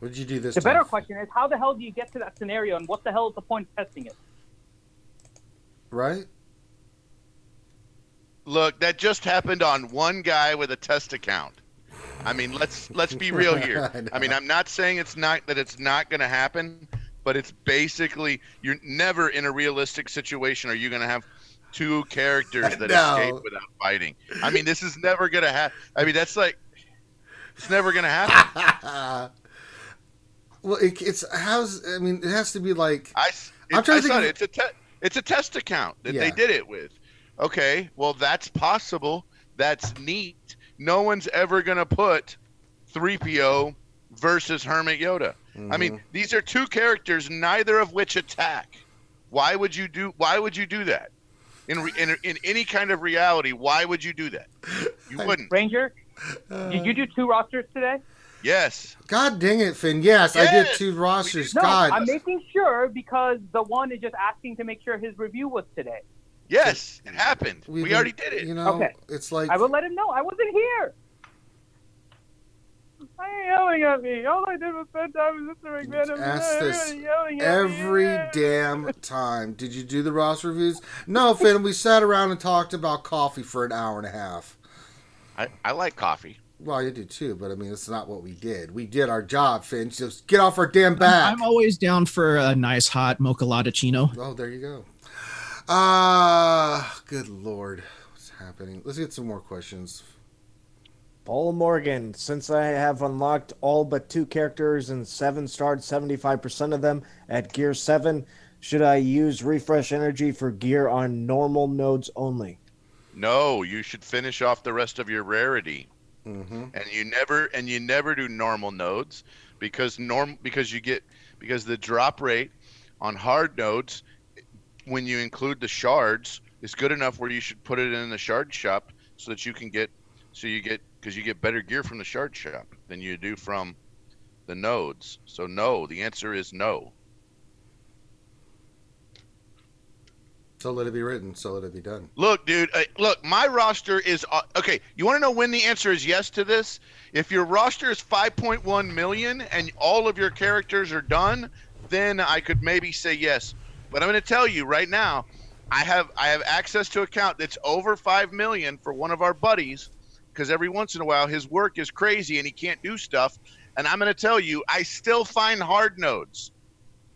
What did you do this The time? better question is, how the hell do you get to that scenario, and what the hell is the point of testing it? Right? Look, that just happened on one guy with a test account. I mean, let's be real here. I mean, I'm not saying it's not going to happen, but it's basically you're never in a realistic situation are you going to have two characters that escape without fighting. I mean, this is never going to happen. I mean, that's like it's never going to happen. Well, it has to be like It's a test account that they did it with. Okay, well that's possible. That's neat. No one's ever gonna put 3PO versus Hermit Yoda. Mm-hmm. I mean, these are two characters, neither of which attack. Why would you do that? In any kind of reality, why would you do that? You wouldn't. Ranger, did you do 2 rosters today? Yes. God dang it, Finn. Yes, I did 2 rosters. No, God. I'm making sure because the one is just asking to make sure his review was today. Yes, it happened. We already did it. You know, Okay. it's like I will let him know. I wasn't here. Why are you yelling at me? All I did was spend time with Mr. McVenom. ask this yelling at every me. damn time. Did you do the roster reviews? No, Finn. We sat around and talked about coffee for an hour and a half. I like coffee. Well, you do too, but I mean, it's not what we did. We did our job, Finn. Just get off our damn back. I'm always down for a nice hot mocha latticino. Oh, there you go. Good Lord. What's happening? Let's get some more questions. Paul Morgan, since I have unlocked all but 2 characters and 7-starred 75% of them at Gear 7, should I use refresh energy for gear on normal nodes only? No, you should finish off the rest of your rarity. Mm-hmm. And you never do normal nodes because the drop rate on hard nodes when you include the shards is good enough where you should put it in the shard shop so that you get better gear from the shard shop than you do from the nodes. So no, the answer is no. So let it be written. So let it be done. Look, dude. Look, my roster is okay. You want to know when the answer is yes to this? If your roster is 5.1 million and all of your characters are done, then I could maybe say yes. But I'm going to tell you right now, I have access to an account that's over 5 million for one of our buddies, because every once in a while his work is crazy and he can't do stuff. And I'm going to tell you, I still find hard nodes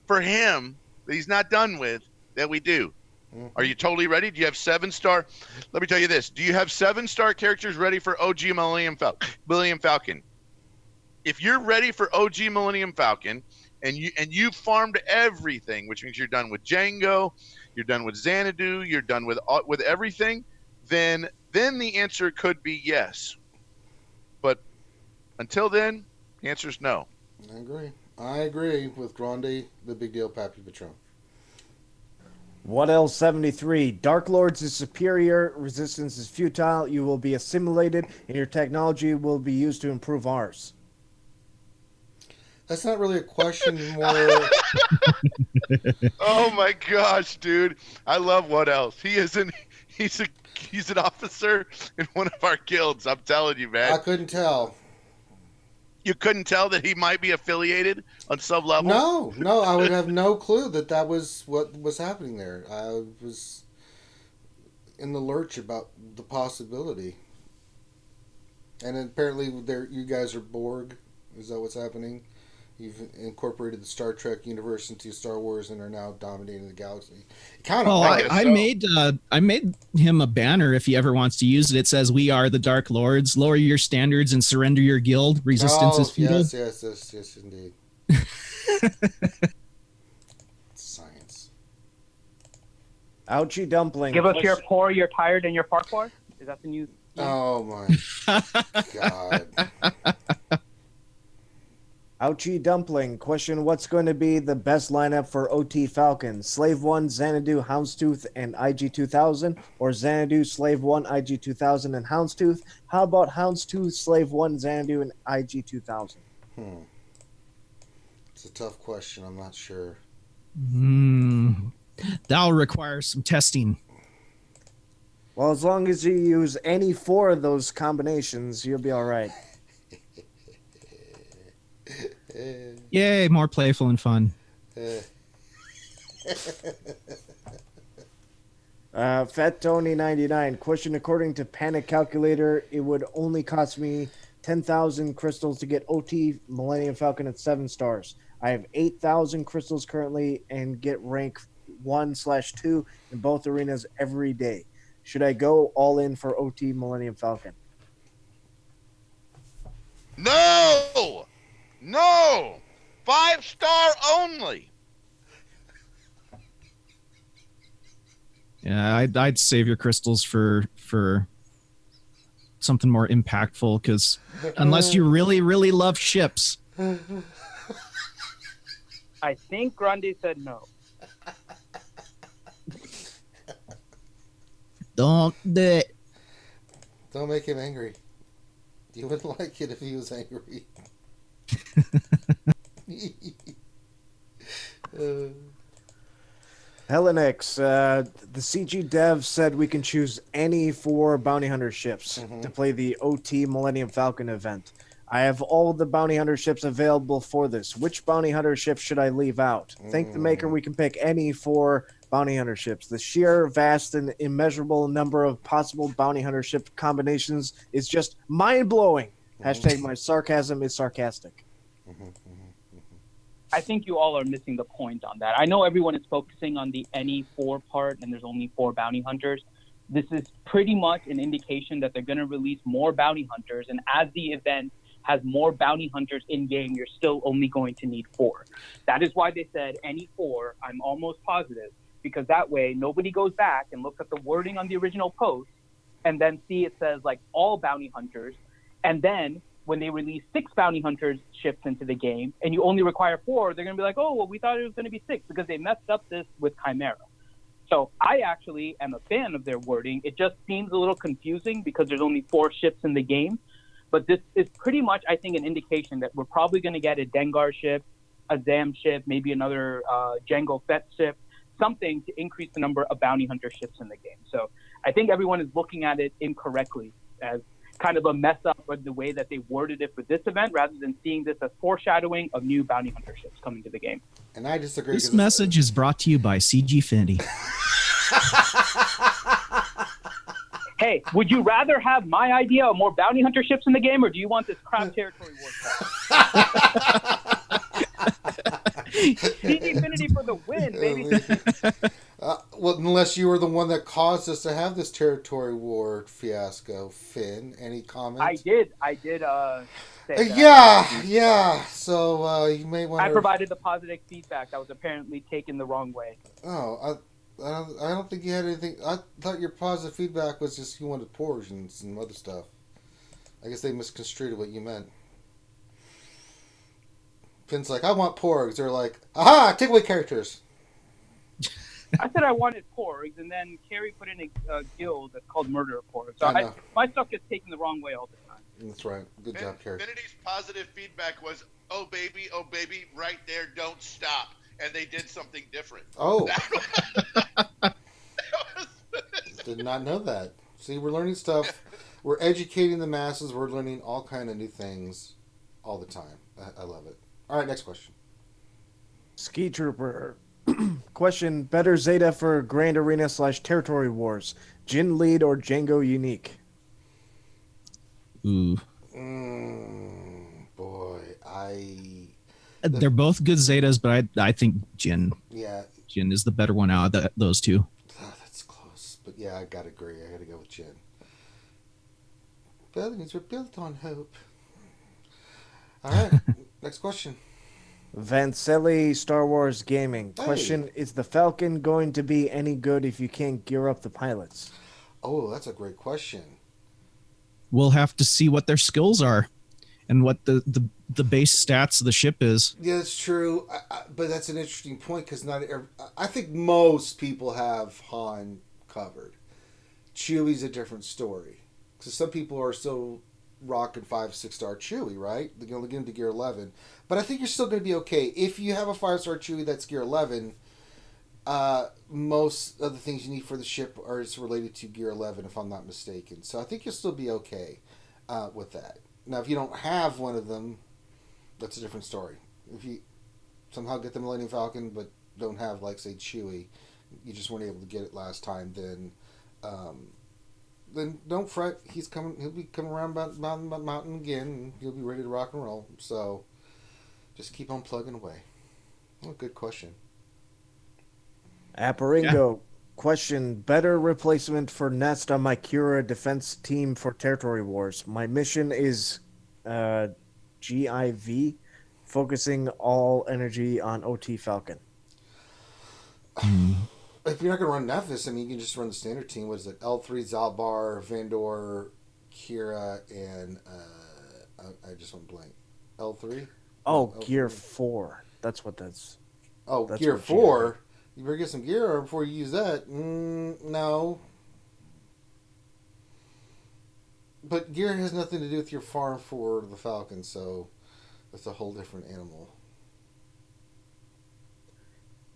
for him that he's not done with that we do. Mm-hmm. Are you totally ready? Do you have 7-star? Let me tell you this. Do you have 7-star characters ready for OG Millennium Falcon? If you're ready for OG Millennium Falcon and you've farmed everything, which means you're done with Django, you're done with Xanadu, you're done with everything, then the answer could be yes. But until then, the answer is no. I agree with Grande, the Big Deal Pappy Patron. What else? 73. Dark Lords is superior, resistance is futile, you will be assimilated, and your technology will be used to improve ours. That's not really a question, more... Oh my gosh, dude. I love what else. He's an officer in one of our guilds. I'm telling you, man. I couldn't tell. You couldn't tell that he might be affiliated on some level? No, I would have no clue that was what was happening there. I was in the lurch about the possibility. And apparently you guys are Borg. Is that what's happening? You've incorporated the Star Trek universe into Star Wars and are now dominating the galaxy. I made him a banner if he ever wants to use it. It says, "We are the Dark Lords. Lower your standards and surrender your guild. Resistance is futile." Yes, indeed. Science. Ouchie Dumpling. Give us your poor, your tired, and your parkour. Is that the new? Oh my God. Ouchie Dumpling. Question, what's going to be the best lineup for OT Falcon? Slave 1, Xanadu, Houndstooth, and IG-2000? Or Xanadu, Slave 1, IG-2000, and Houndstooth? How about Houndstooth, Slave 1, Xanadu, and IG-2000? It's a tough question. I'm not sure. That'll require some testing. Well, as long as you use any 4 of those combinations, you'll be all right. Yay, more playful and fun. Fat Tony 99. Question, according to Panic Calculator, it would only cost me 10,000 crystals to get OT Millennium Falcon at 7 stars. I have 8,000 crystals currently and get rank 1/2 in both arenas every day. Should I go all in for OT Millennium Falcon? No! 5-star only. Yeah, I'd save your crystals for something more impactful, because unless you really, really love ships. I think Grande said no. Don't do it. Don't make him angry. You wouldn't like it if he was angry. Helenix, the CG dev said we can choose any 4 bounty hunter ships to play the OT Millennium Falcon event. I have all the bounty hunter ships available for this. Which bounty hunter ship should I leave out? Thank the maker, we can pick any 4 bounty hunter ships. The sheer, vast, and immeasurable number of possible bounty hunter ship combinations is just mind-blowing. Hashtag my sarcasm is sarcastic. I think you all are missing the point on that. I know everyone is focusing on the any 4 part, and there's only 4 bounty hunters. this is pretty much an indication that they're going to release more bounty hunters. And as the event has more bounty hunters in game, you're still only going to need 4. That is why they said any 4. I'm almost positive, because that way nobody goes back and looks at the wording on the original post and then see it says like all bounty hunters. And then when they release 6 bounty hunters ships into the game and you only require 4, they're going to be like, oh, well, we thought it was going to be 6 because they messed up this with Chimera. So I actually am a fan of their wording. It just seems a little confusing because there's only 4 ships in the game. But this is pretty much, I think, an indication that we're probably going to get a Dengar ship, a Zam ship, maybe another Jango Fett ship, something to increase the number of bounty hunter ships in the game. So I think everyone is looking at it incorrectly as kind of a mess up with the way that they worded it for this event, rather than seeing this as foreshadowing of new bounty hunter ships coming to the game. And I disagree. This message is brought to you by CG Finity. Hey, would you rather have my idea of more bounty hunter ships in the game, or do you want this crap territory war stuff? CG Infinity for the win, baby. Well, unless you were the one that caused us to have this territory war fiasco, Finn. Any comments? I did. Say that. Yeah. So you may want. I provided the positive feedback that was apparently taken the wrong way. Oh, I don't think you had anything. I thought your positive feedback was just you wanted porgs and some other stuff. I guess they misconstrued what you meant. Finn's like, I want porgs. They're like, aha, take away characters. I said I wanted porgs, and then Carrie put in a guild that's called Murder Porgs. So my stuff gets taken the wrong way all the time. That's right. Good job, Carrie. Infinity's positive feedback was, oh baby, right there, don't stop. And they did something different. Oh. Did not know that. See, we're learning stuff. We're educating the masses. We're learning all kind of new things all the time. I love it. All right, next question. Ski Trooper. Question, better Zeta for Grand Arena / Territory Wars. Jin Lead or Django Unique? Ooh. Boy, They're both good Zetas, but I think Jin is the better one out of those two. Oh, that's close. But yeah, I gotta agree. I gotta go with Jin. Buildings are built on hope. All right, next question. Vancelli, Star Wars Gaming. Hey. Question, is the Falcon going to be any good if you can't gear up the pilots? Oh, that's a great question. We'll have to see what their skills are and what the base stats of the ship is. Yeah, that's true. But that's an interesting point because I think most people have Han covered. Chewie's a different story. Because some people are still rocking 5-6 star Chewie, right? They're going to get him to gear 11. But I think you're still going to be okay. If you have a 5-star Chewie that's gear 11, most of the things you need for the ship are related to gear 11, if I'm not mistaken. So I think you'll still be okay with that. Now, if you don't have one of them, that's a different story. If you somehow get the Millennium Falcon but don't have, like, say, Chewie, you just weren't able to get it last time, then don't fret. He'll be coming around mountain again, and he'll be ready to rock and roll. So just keep on plugging away. Oh, good question. Apparingo. Yeah. Question, better replacement for Nest on my Kira defense team for Territory Wars. My mission is GIV, focusing all energy on OT Falcon. If you're not going to run Nephis, I mean, you can just run the standard team. What is it? L3, Zalbar, Vandor, Kira, and I just went blank. L3? Oh, L3? Gear 4. That's what that's... Oh, that's Gear 4? You better get some gear before you use that. No. But gear has nothing to do with your farm for the Falcon, so that's a whole different animal.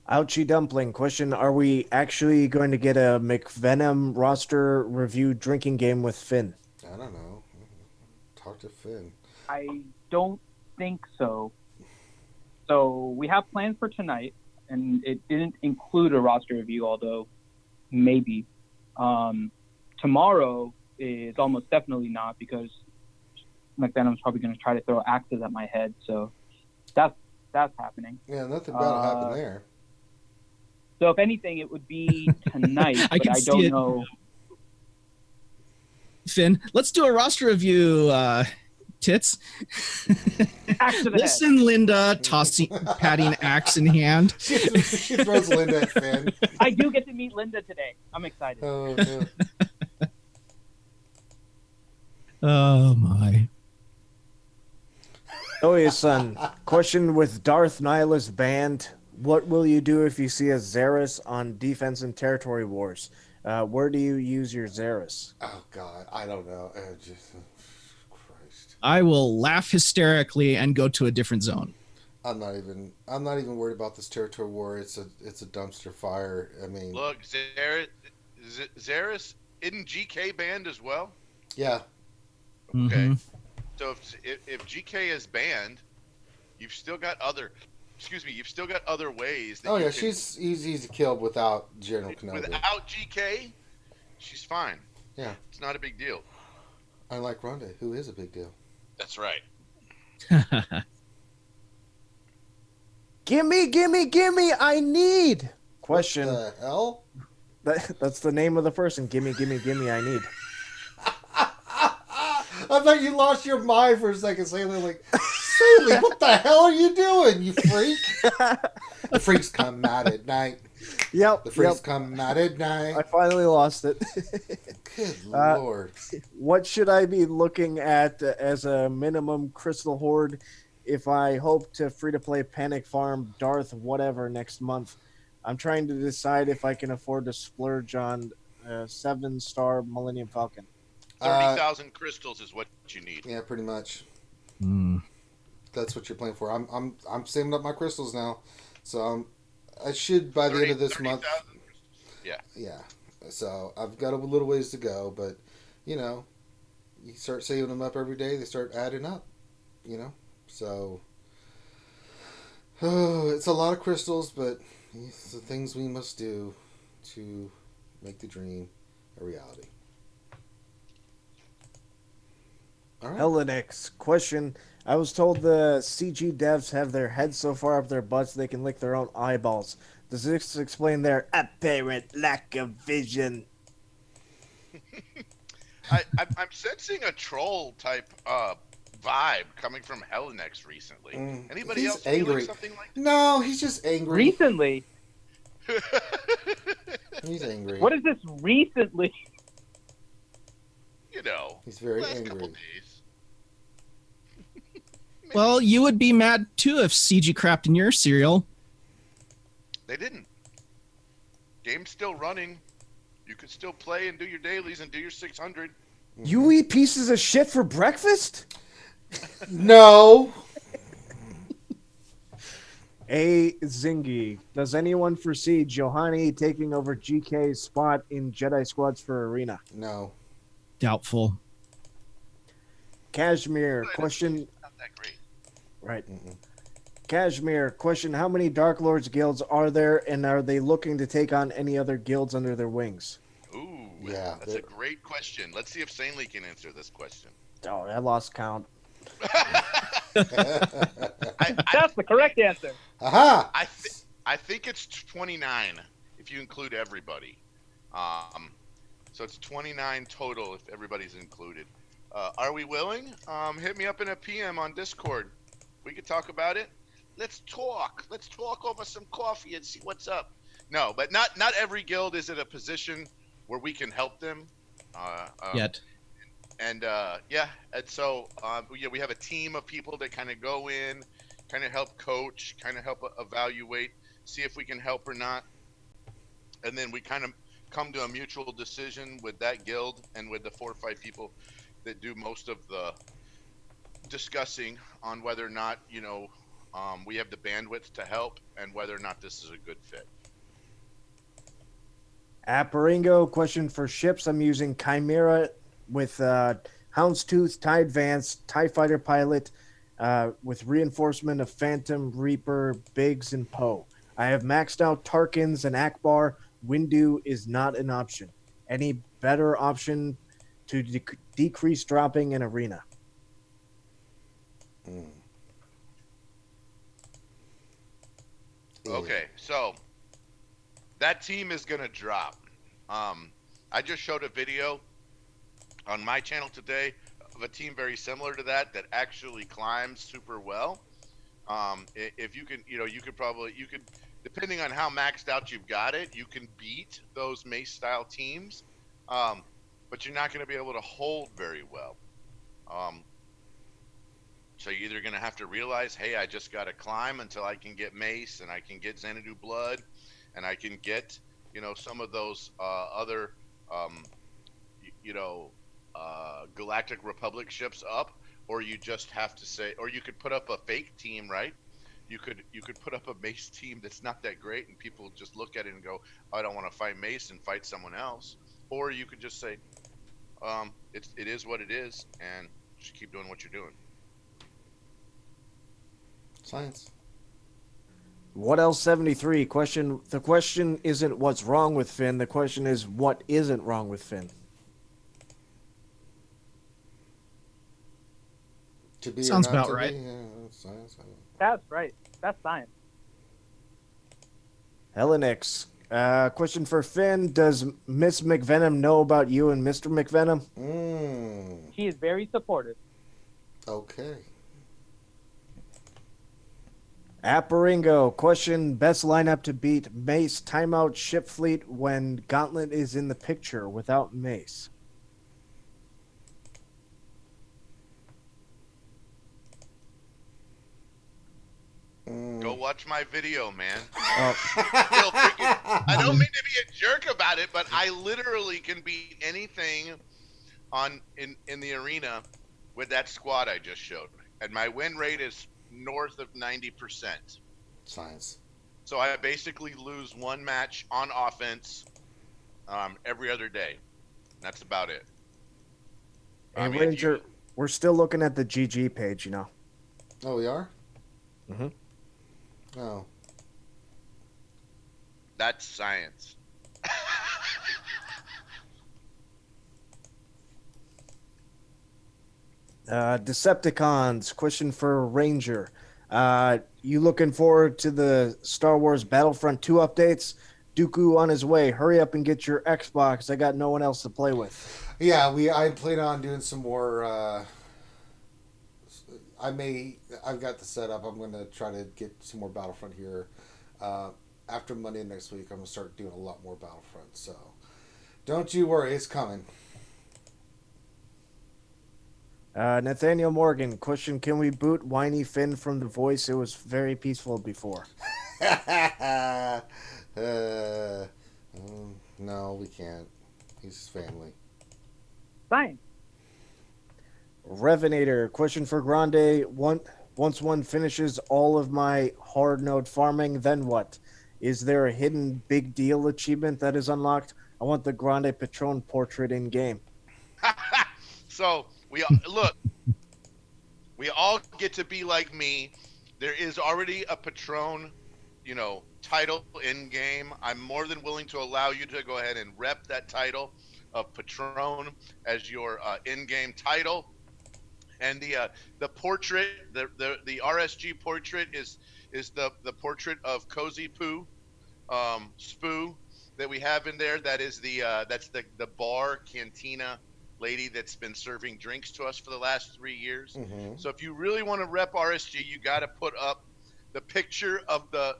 Ouchie Dumpling. Question, are we actually going to get a McVenom roster review drinking game with Finn? I don't know. Talk to Finn. I don't think so. So we have plans for tonight, and it didn't include a roster review, although maybe. Tomorrow is almost definitely not, because McVenom's probably going to try to throw axes at my head, so that's happening. Yeah, nothing bad will happen there. So if anything, it would be tonight, but I don't know. Finn, let's do a roster review, tits. Axe to the Listen, Linda, patting axe in hand. She throws Linda at Finn. I do get to meet Linda today. I'm excited. Oh, no. Oh, my. Oh, son. Question with Darth Nihilus banned. What will you do if you see a Xeris on Defense and Territory Wars? Where do you use your Xeris? Oh, God. I don't know. Christ. I will laugh hysterically and go to a different zone. I'm not even worried about this territory war. It's a dumpster fire. I mean, Look, Xeris isn't GK banned as well? yeah. Okay. Mm-hmm. So if GK is banned, you've still got other ways. That Oh you yeah, can, she's easy to kill without General Kenobi. without GK, she's fine. Yeah. It's not a big deal. Unlike Ronda, who is a big deal. That's right. Gimme, I need. Question. What the hell? That's the name of the person. Gimme, I need. I thought you lost your mind for a second, Saley. Like, Saley, what the hell are you doing, you freak? The freaks come out at night. Yep. The freaks come out at night. I finally lost it. Good Lord. What should I be looking at as a minimum crystal hoard if I hope to free-to-play Panic Farm, Darth, whatever next month? I'm trying to decide if I can afford to splurge on a 7-star Millennium Falcon. 30,000 crystals is what you need. Yeah, pretty much. Mm. That's what you're playing for. I'm saving up my crystals now, so I should by the end of this month. Yeah. Yeah. So I've got a little ways to go, but you start saving them up every day, they start adding up. So it's a lot of crystals, but it's the things we must do to make the dream a reality. All right. Helenix, question. I was told the CG devs have their heads so far up their butts they can lick their own eyeballs. Does this explain their apparent lack of vision? I'm sensing a troll type vibe coming from Helinex recently. Anybody he's else angry. feeling something like No, he's just angry. Recently? He's angry. What is this recently? He's very last angry. couple days. Well, you would be mad too if CG crapped in your cereal. They didn't. Game's still running. You could still play and do your dailies and do your 600. You eat pieces of shit for breakfast? No. A. Zingy. Does anyone foresee Johanny taking over GK's spot in Jedi Squads for Arena? No. Doubtful. Kashmir. Question. Not that great. Right. Mm-mm. Kashmir. Question. How many Dark Lords guilds are there, and are they looking to take on any other guilds under their wings? Ooh, Yeah, that's a great question. Let's see if Sanely can answer this question. Oh, I lost count. That's the correct answer. Aha! I think it's 29 if you include everybody. So it's 29 total if everybody's included. Are we willing? Hit me up in a PM on Discord. We could talk about it. Let's talk. Let's talk over some coffee and see what's up. No, but not every guild is at a position where we can help them. Yet. And so we have a team of people that kind of go in, kind of help coach, kind of help evaluate, see if we can help or not, and then we kind of come to a mutual decision with that guild and with the 4 or 5 people that do most of the discussing on whether or not we have the bandwidth to help and whether or not this is a good fit. Apparingo. Question for ships. I'm using Chimera with Houndstooth, TIE Advanced, TIE Fighter Pilot, with reinforcement of Phantom, Reaper, Biggs, and Poe. I have maxed out Tarkins and Akbar. Windu is not an option. Any better option to decrease dropping in Arena? Okay, so that team is going to drop. I just showed a video on my channel today of a team very similar to that actually climbs super well. If you can, you could probably, depending on how maxed out you've got it, you can beat those Mace style teams, but you're not going to be able to hold very well. Um, so you're either going to have to realize, hey, I just got to climb until I can get Mace and I can get Xanadu Blood, and I can get, some of those other, um, you know, Galactic Republic ships up, or you just have to say, or you could put up a fake team, right? You could put up a Mace team that's not that great, and people just look at it and go, I don't want to fight Mace and fight someone else. Or you could just say, it is what it is, and just keep doing what you're doing. Science. What else 73 question? The question isn't what's wrong with Finn. The question is what isn't wrong with Finn. To be Sounds or not about to right. Be? Yeah, that's science. That's right. That's science. Helenix. Question for Finn. Does Miss McVenom know about you and Mr. McVenom? He is very supportive. Okay. Apparingo. Question. Best lineup to beat Mace timeout ship fleet when Gauntlet is in the picture without Mace. Go watch my video, man. Oh. I don't mean to be a jerk about it, but I literally can beat anything in the arena with that squad I just showed, and my win rate is north of 90%. Science. So I basically lose one match on offense every other day. That's about it. Hey, Ranger, we're still looking at the GG page, Oh, we are? Mm-hmm. Oh. That's science. Decepticons. Question for Ranger. You looking forward to the Star Wars Battlefront 2 updates? Dooku on his way. Hurry up and get your Xbox. I got no one else to play with. Yeah, I plan on doing some more. I've got the setup. I'm going to try to get some more Battlefront here. After Monday next week, I'm going to start doing a lot more Battlefront. So don't you worry, it's coming. Nathaniel Morgan. Question, can we boot Whiny Finn from The Voice? It was very peaceful before. No, we can't. He's family. Science. Revenator. Question for Grande. Once one finishes all of my hard node farming, then what? Is there a hidden big deal achievement that is unlocked? I want the Grande Patron portrait in game. So we all get to be like me. There is already a Patron, title in game. I'm more than willing to allow you to go ahead and rep that title of Patron as your in-game title. And the portrait, the RSG portrait is the portrait of Cozy Poo, Spoo, that we have in there. That is that's the bar cantina lady that's been serving drinks to us for the last 3 years. Mm-hmm. So if you really want to rep RSG, you got to put up the picture of the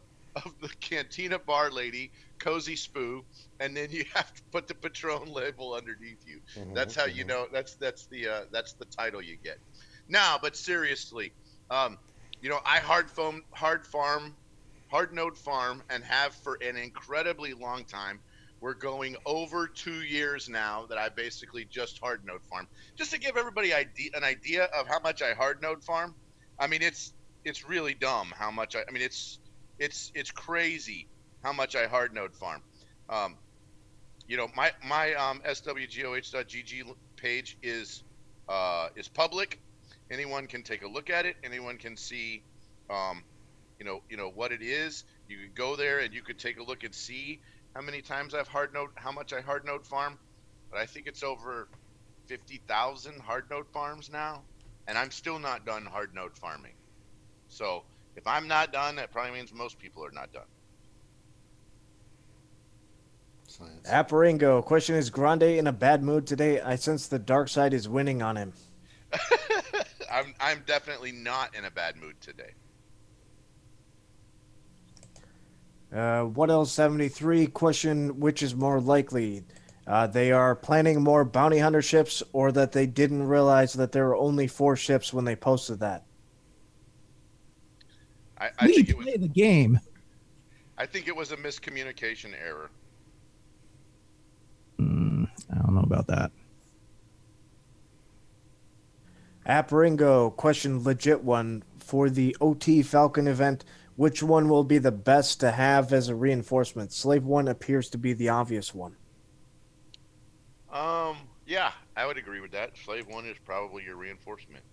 cantina bar lady, Cozy Spoo, and then you have to put the Patron label underneath you. Mm-hmm. That's how you know that's the title you get. Now, but seriously, I hard node farm, and have for an incredibly long time. We're going over 2 years now that I basically just hard node farm. Just to give everybody an idea of how much I hard node farm. I mean, it's really dumb how much it's crazy how much I hard node farm. My swgoh.gg page is public. Anyone can take a look at it. Anyone can see, what it is. You could go there and you could take a look and see how many times how much I hard node farm. But I think it's over 50,000 hard node farms now, and I'm still not done hard node farming. So if I'm not done, that probably means most people are not done. Science. Apparingo, question, is Grande in a bad mood today? I sense the dark side is winning on him. I'm definitely not in a bad mood today. What else? 73, question, which is more likely? They are planning more bounty hunter ships, or that they didn't realize that there were only 4 ships when they posted that? I We think it was. play the game. I think it was a miscommunication error. I don't know about that. Apparingo, question, legit one. For the OT Falcon event, which one will be the best to have as a reinforcement? Slave 1 appears to be the obvious one. Yeah, I would agree with that. Slave 1 is probably your reinforcement.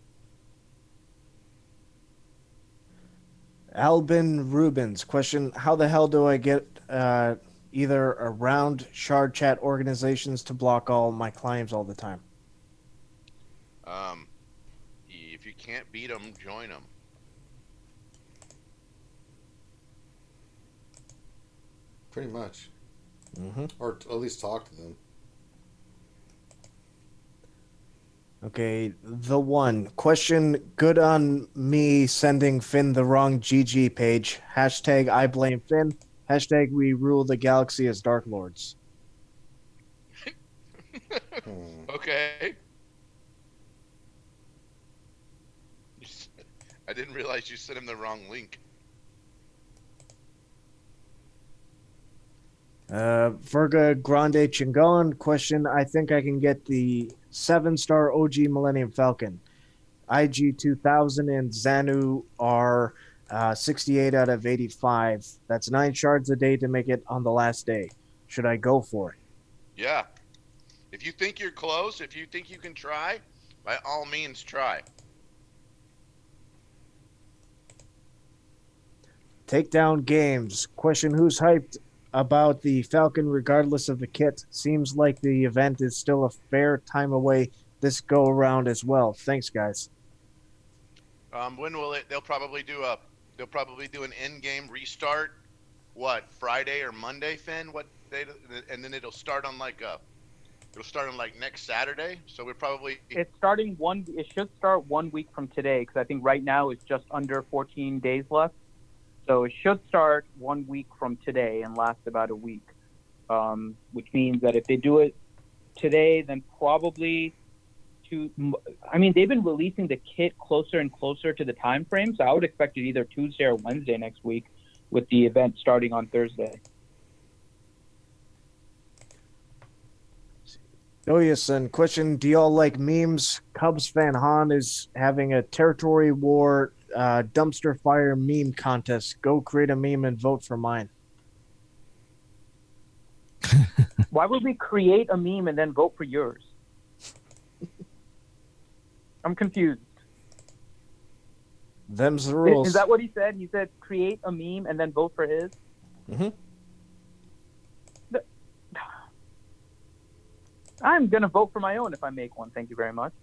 Albin Rubens, question, how the hell do I get either around shard chat organizations to block all my claims all the time? If you can't beat them, join them. Pretty much. Mm-hmm. Or at least talk to them. Okay, the one. Question, good on me sending Finn the wrong GG page. Hashtag I blame Finn. Hashtag we rule the galaxy as Dark Lords. Okay. I didn't realize you sent him the wrong link. Verga Grande Chingon, question, I think I can get the 7-star OG Millennium Falcon. IG 2000 and Xanu are 68 out of 85. That's 9 shards a day to make it on the last day. Should I go for it? Yeah. If you think you're close, if you think you can try, by all means try. Takedown Games. Question, who's hyped about the Falcon regardless of the kit? Seems like the event is still a fair time away this go around as well. Thanks, guys. When will it? They'll probably do an in-game restart. What, Friday or Monday, Finn? What day? And then it'll start on like next Saturday. So we're probably. It should start 1 week from today, because I think right now it's just under 14 days left. So it should start 1 week from today and last about a week, which means that if they do it today, then probably they've been releasing the kit closer and closer to the time frame, so I would expect it either Tuesday or Wednesday next week, with the event starting on Thursday. Ilyason, question, do y'all like memes? Cubs fan Han is having a territory war dumpster fire meme contest. Go create a meme and vote for mine. Why would we create a meme and then vote for yours? I'm confused. Them's the rules. Is that what he said? He said create a meme and then vote for his? Mm-hmm. I'm going to vote for my own if I make one. Thank you very much.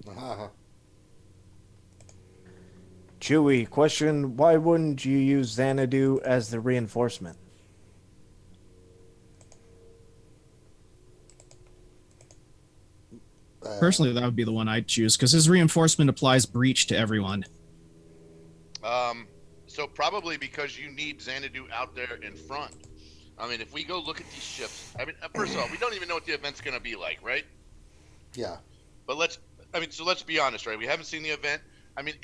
Chewy, question, why wouldn't you use Xanadu as the reinforcement? Personally, that would be the one I'd choose because his reinforcement applies breach to everyone. So probably because you need Xanadu out there in front. I mean, if we go look at these ships, I mean, first of all, we don't even know what the event's going to be like, right? Yeah. But let's be honest, right? We haven't seen the event. I mean,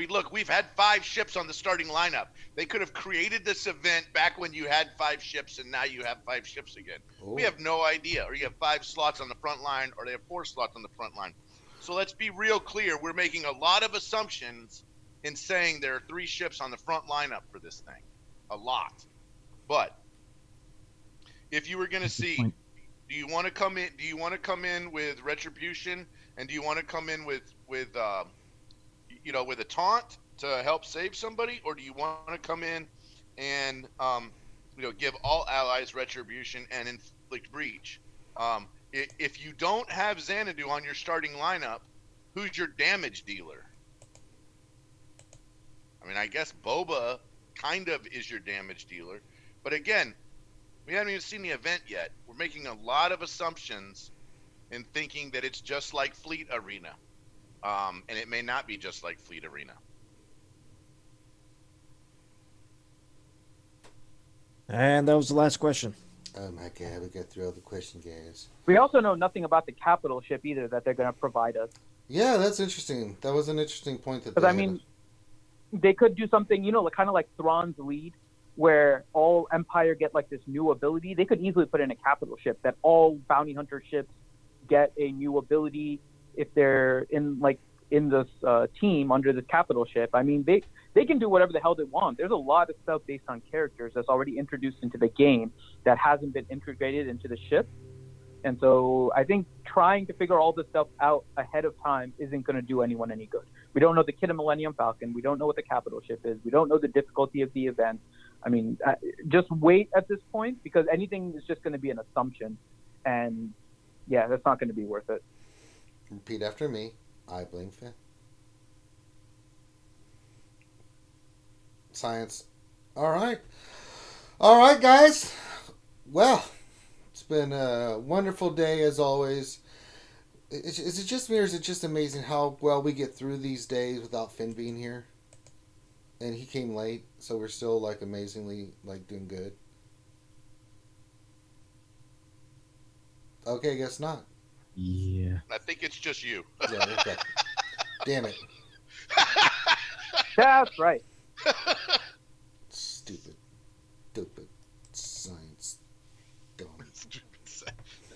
look, we've had 5 ships on the starting lineup. They could have created this event back when you had 5 ships, and now you have 5 ships again. Ooh. We have no idea. Or you have 5 slots on the front line, or they have 4 slots on the front line. So let's be real clear. We're making a lot of assumptions in saying there are 3 ships on the front lineup for this thing. A lot. But if you were going to see, do you want to come in? Do you want to come in with retribution, and do you want to come in with a taunt to help save somebody, or do you want to come in and give all allies retribution and inflict breach? If you don't have Xanadu on your starting lineup, who's your damage dealer? I mean, I guess Boba kind of is your damage dealer, but again, We haven't even seen the event yet. We're making a lot of assumptions and thinking that it's just like Fleet Arena. And it may not be just like Fleet Arena. And that was the last question. Oh my god, we got through all the question, guys. We also know nothing about the capital ship either that they're going to provide us. Yeah, that's interesting. That was an interesting point. Because, I mean, they could do something, you know, kind of like Thrawn's lead, where all Empire get like this new ability. They could easily put in a capital ship that all bounty hunter ships get a new ability if they're in this team under this capital ship. I mean, they can do whatever the hell they want. There's a lot of stuff based on characters that's already introduced into the game that hasn't been integrated into the ship. And so I think trying to figure all this stuff out ahead of time isn't going to do anyone any good. We don't know the Kid and Millennium Falcon. We don't know what the capital ship is. We don't know the difficulty of the event. I mean, just wait at this point, because anything is just going to be an assumption. And yeah, that's not going to be worth it. Repeat after me. I blame Finn. Science. All right, guys. Well, it's been a wonderful day as always. Is it just me, or is it just amazing how well we get through these days without Finn being here? And he came late, so we're still like amazingly like doing good. Okay, I guess not. Yeah. I think it's just you. Yeah, okay. Damn it. That's right. Stupid science. Dumb.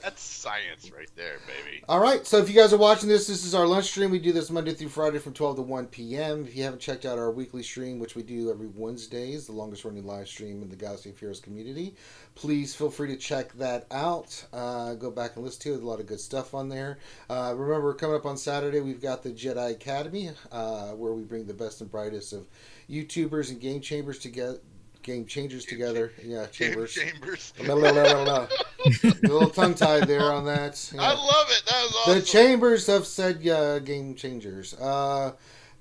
That's science right there, baby. All right, so if you guys are watching this is our lunch stream. We do this Monday through Friday from 12 to 1 p.m. If you haven't checked out our weekly stream, which we do every Wednesdays, the longest running live stream in the Galaxy of Heroes community, please feel free to check that out. Go back and listen to it. There's a lot of good stuff on there. Remember, coming up on Saturday, we've got the Jedi Academy, where we bring the best and brightest of YouTubers and game chambers together. Game changers together. Yeah, chambers. Chambers. No. A little tongue tied there on that. Yeah. I love it. That was awesome. The chambers have said game changers.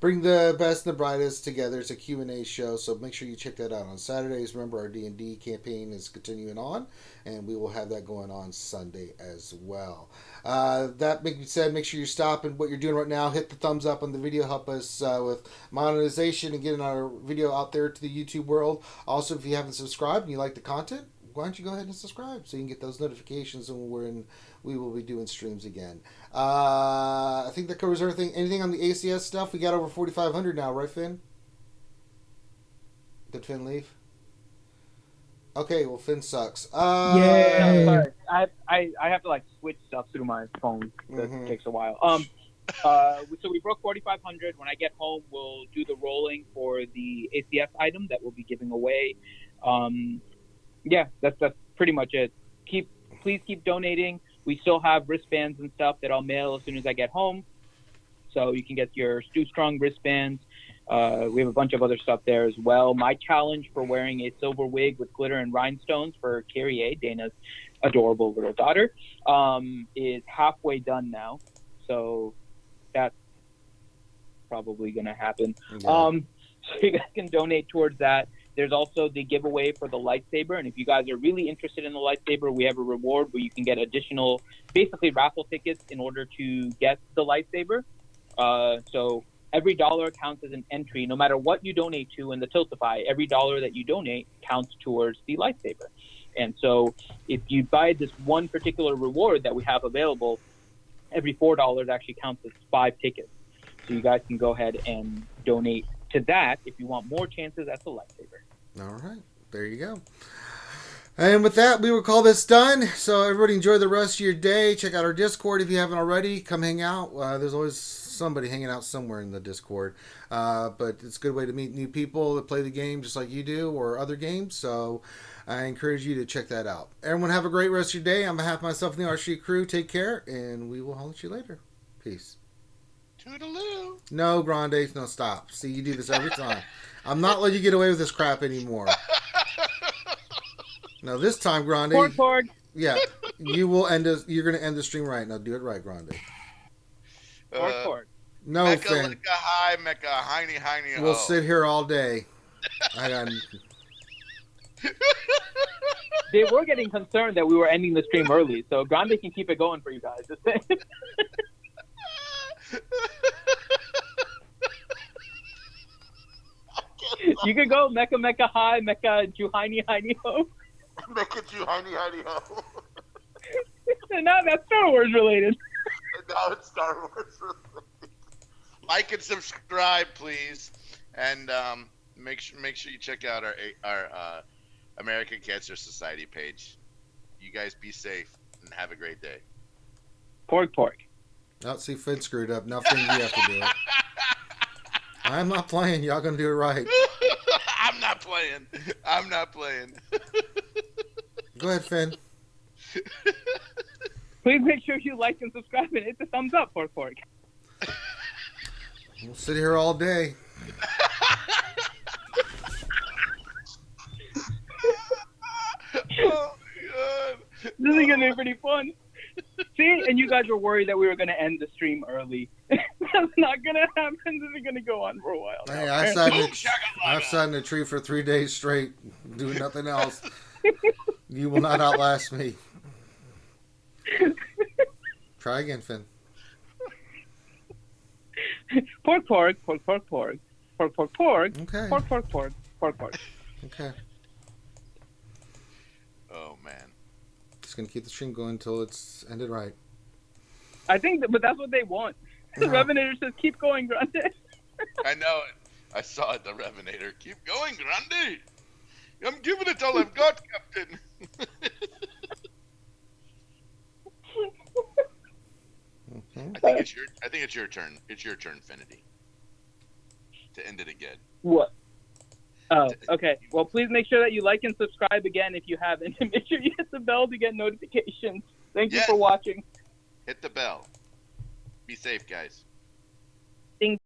Bring the best and the brightest together. It's a Q&A show, so make sure you check that out on Saturdays. Remember, our D&D campaign is continuing on, and we will have that going on Sunday as well. That being said, make sure you stop and what you're doing right now. Hit the thumbs up on the video. Help us with monetization and getting our video out there to the YouTube world. Also, if you haven't subscribed and you like the content, why don't you go ahead and subscribe so you can get those notifications when we will be doing streams again. I think that covers everything. Anything on the ACS stuff? We got over 4,500 now, right, Finn? Did Finn leave? Okay, well, Finn sucks. Yay. No, sorry. I have to like switch stuff through my phone. That takes a while. So we broke 4,500. When I get home, we'll do the rolling for the ACS item that we'll be giving away. Yeah, that's pretty much it. Please keep donating. We still have wristbands and stuff that I'll mail as soon as I get home. So you can get your Stu Strong wristbands. We have a bunch of other stuff there as well. My challenge for wearing a silver wig with glitter and rhinestones for Carrie A, Dana's adorable little daughter, is halfway done now. So that's probably going to happen. Yeah. So you guys can donate towards that. There's also the giveaway for the lightsaber, and if you guys are really interested in the lightsaber, we have a reward where you can get additional, basically raffle tickets in order to get the lightsaber. So every dollar counts as an entry, no matter what you donate to in the Tiltify. Every dollar that you donate counts towards the lightsaber. And so if you buy this one particular reward that we have available, every $4 actually counts as 5 tickets. So you guys can go ahead and donate to that if you want more chances at the lightsaber. All right, there you go. And with that, we will call this done. So everybody enjoy the rest of your day. Check out our Discord if you haven't already. Come hang out. There's always somebody hanging out somewhere in the Discord. But it's a good way to meet new people that play the game just like you do or other games. So I encourage you to check that out. Everyone have a great rest of your day. On behalf of myself and the RSG crew, take care, and we will holler at you later. Peace. Toodaloo. No, Grande. No, stop. See, you do this every time. I'm not letting you get away with this crap anymore. Now, this time, Grande. Porg. Yeah, you will end. You're going to end the stream right now. Do it right, Grande. Porg. No, Mecca, Finn. Licka, hi, Mecca, hiney, hiney, We'll ho. sit here all day. I got. They were getting concerned that we were ending the stream early, so Grande can keep it going for you guys. Just saying. You could go Mecha Mecha High, Mecha Juhaini Heini Ho. Mecha Juhaini Heini Ho. No, that's Star Wars related. Now it's Star Wars related. Like and subscribe, please, and make sure you check out our American Cancer Society page. You guys be safe and have a great day. Pork. Oh, see, Finn screwed up. Nothing you have to do it. I'm not playing. Y'all gonna do it right. I'm not playing. Go ahead, Finn. Please make sure you like and subscribe and hit the thumbs up, Pork. We'll sit here all day. Oh my God. This is gonna be pretty fun. See, and you guys were worried that we were gonna end the stream early. That's not gonna happen. This is gonna go on for a while. Hey, I've sat in a tree for 3 days straight, doing nothing else. You will not outlast me. Try again, Finn. Pork. Okay. Pork. Okay. Oh man. Just gonna keep the stream going until it's ended right. I think, but that's what they want. The Revenator says, "Keep going, Grande." I know it. I saw it. The Revenator. Keep going, Grande. I'm giving it all I've got, Captain. I think it's your turn. It's your turn, Finity. To end it again. What? Oh, okay. Well, please make sure that you like and subscribe again if you haven't, and make sure you hit the bell to get notifications. Thank you for watching. Hit the bell. Be safe, guys.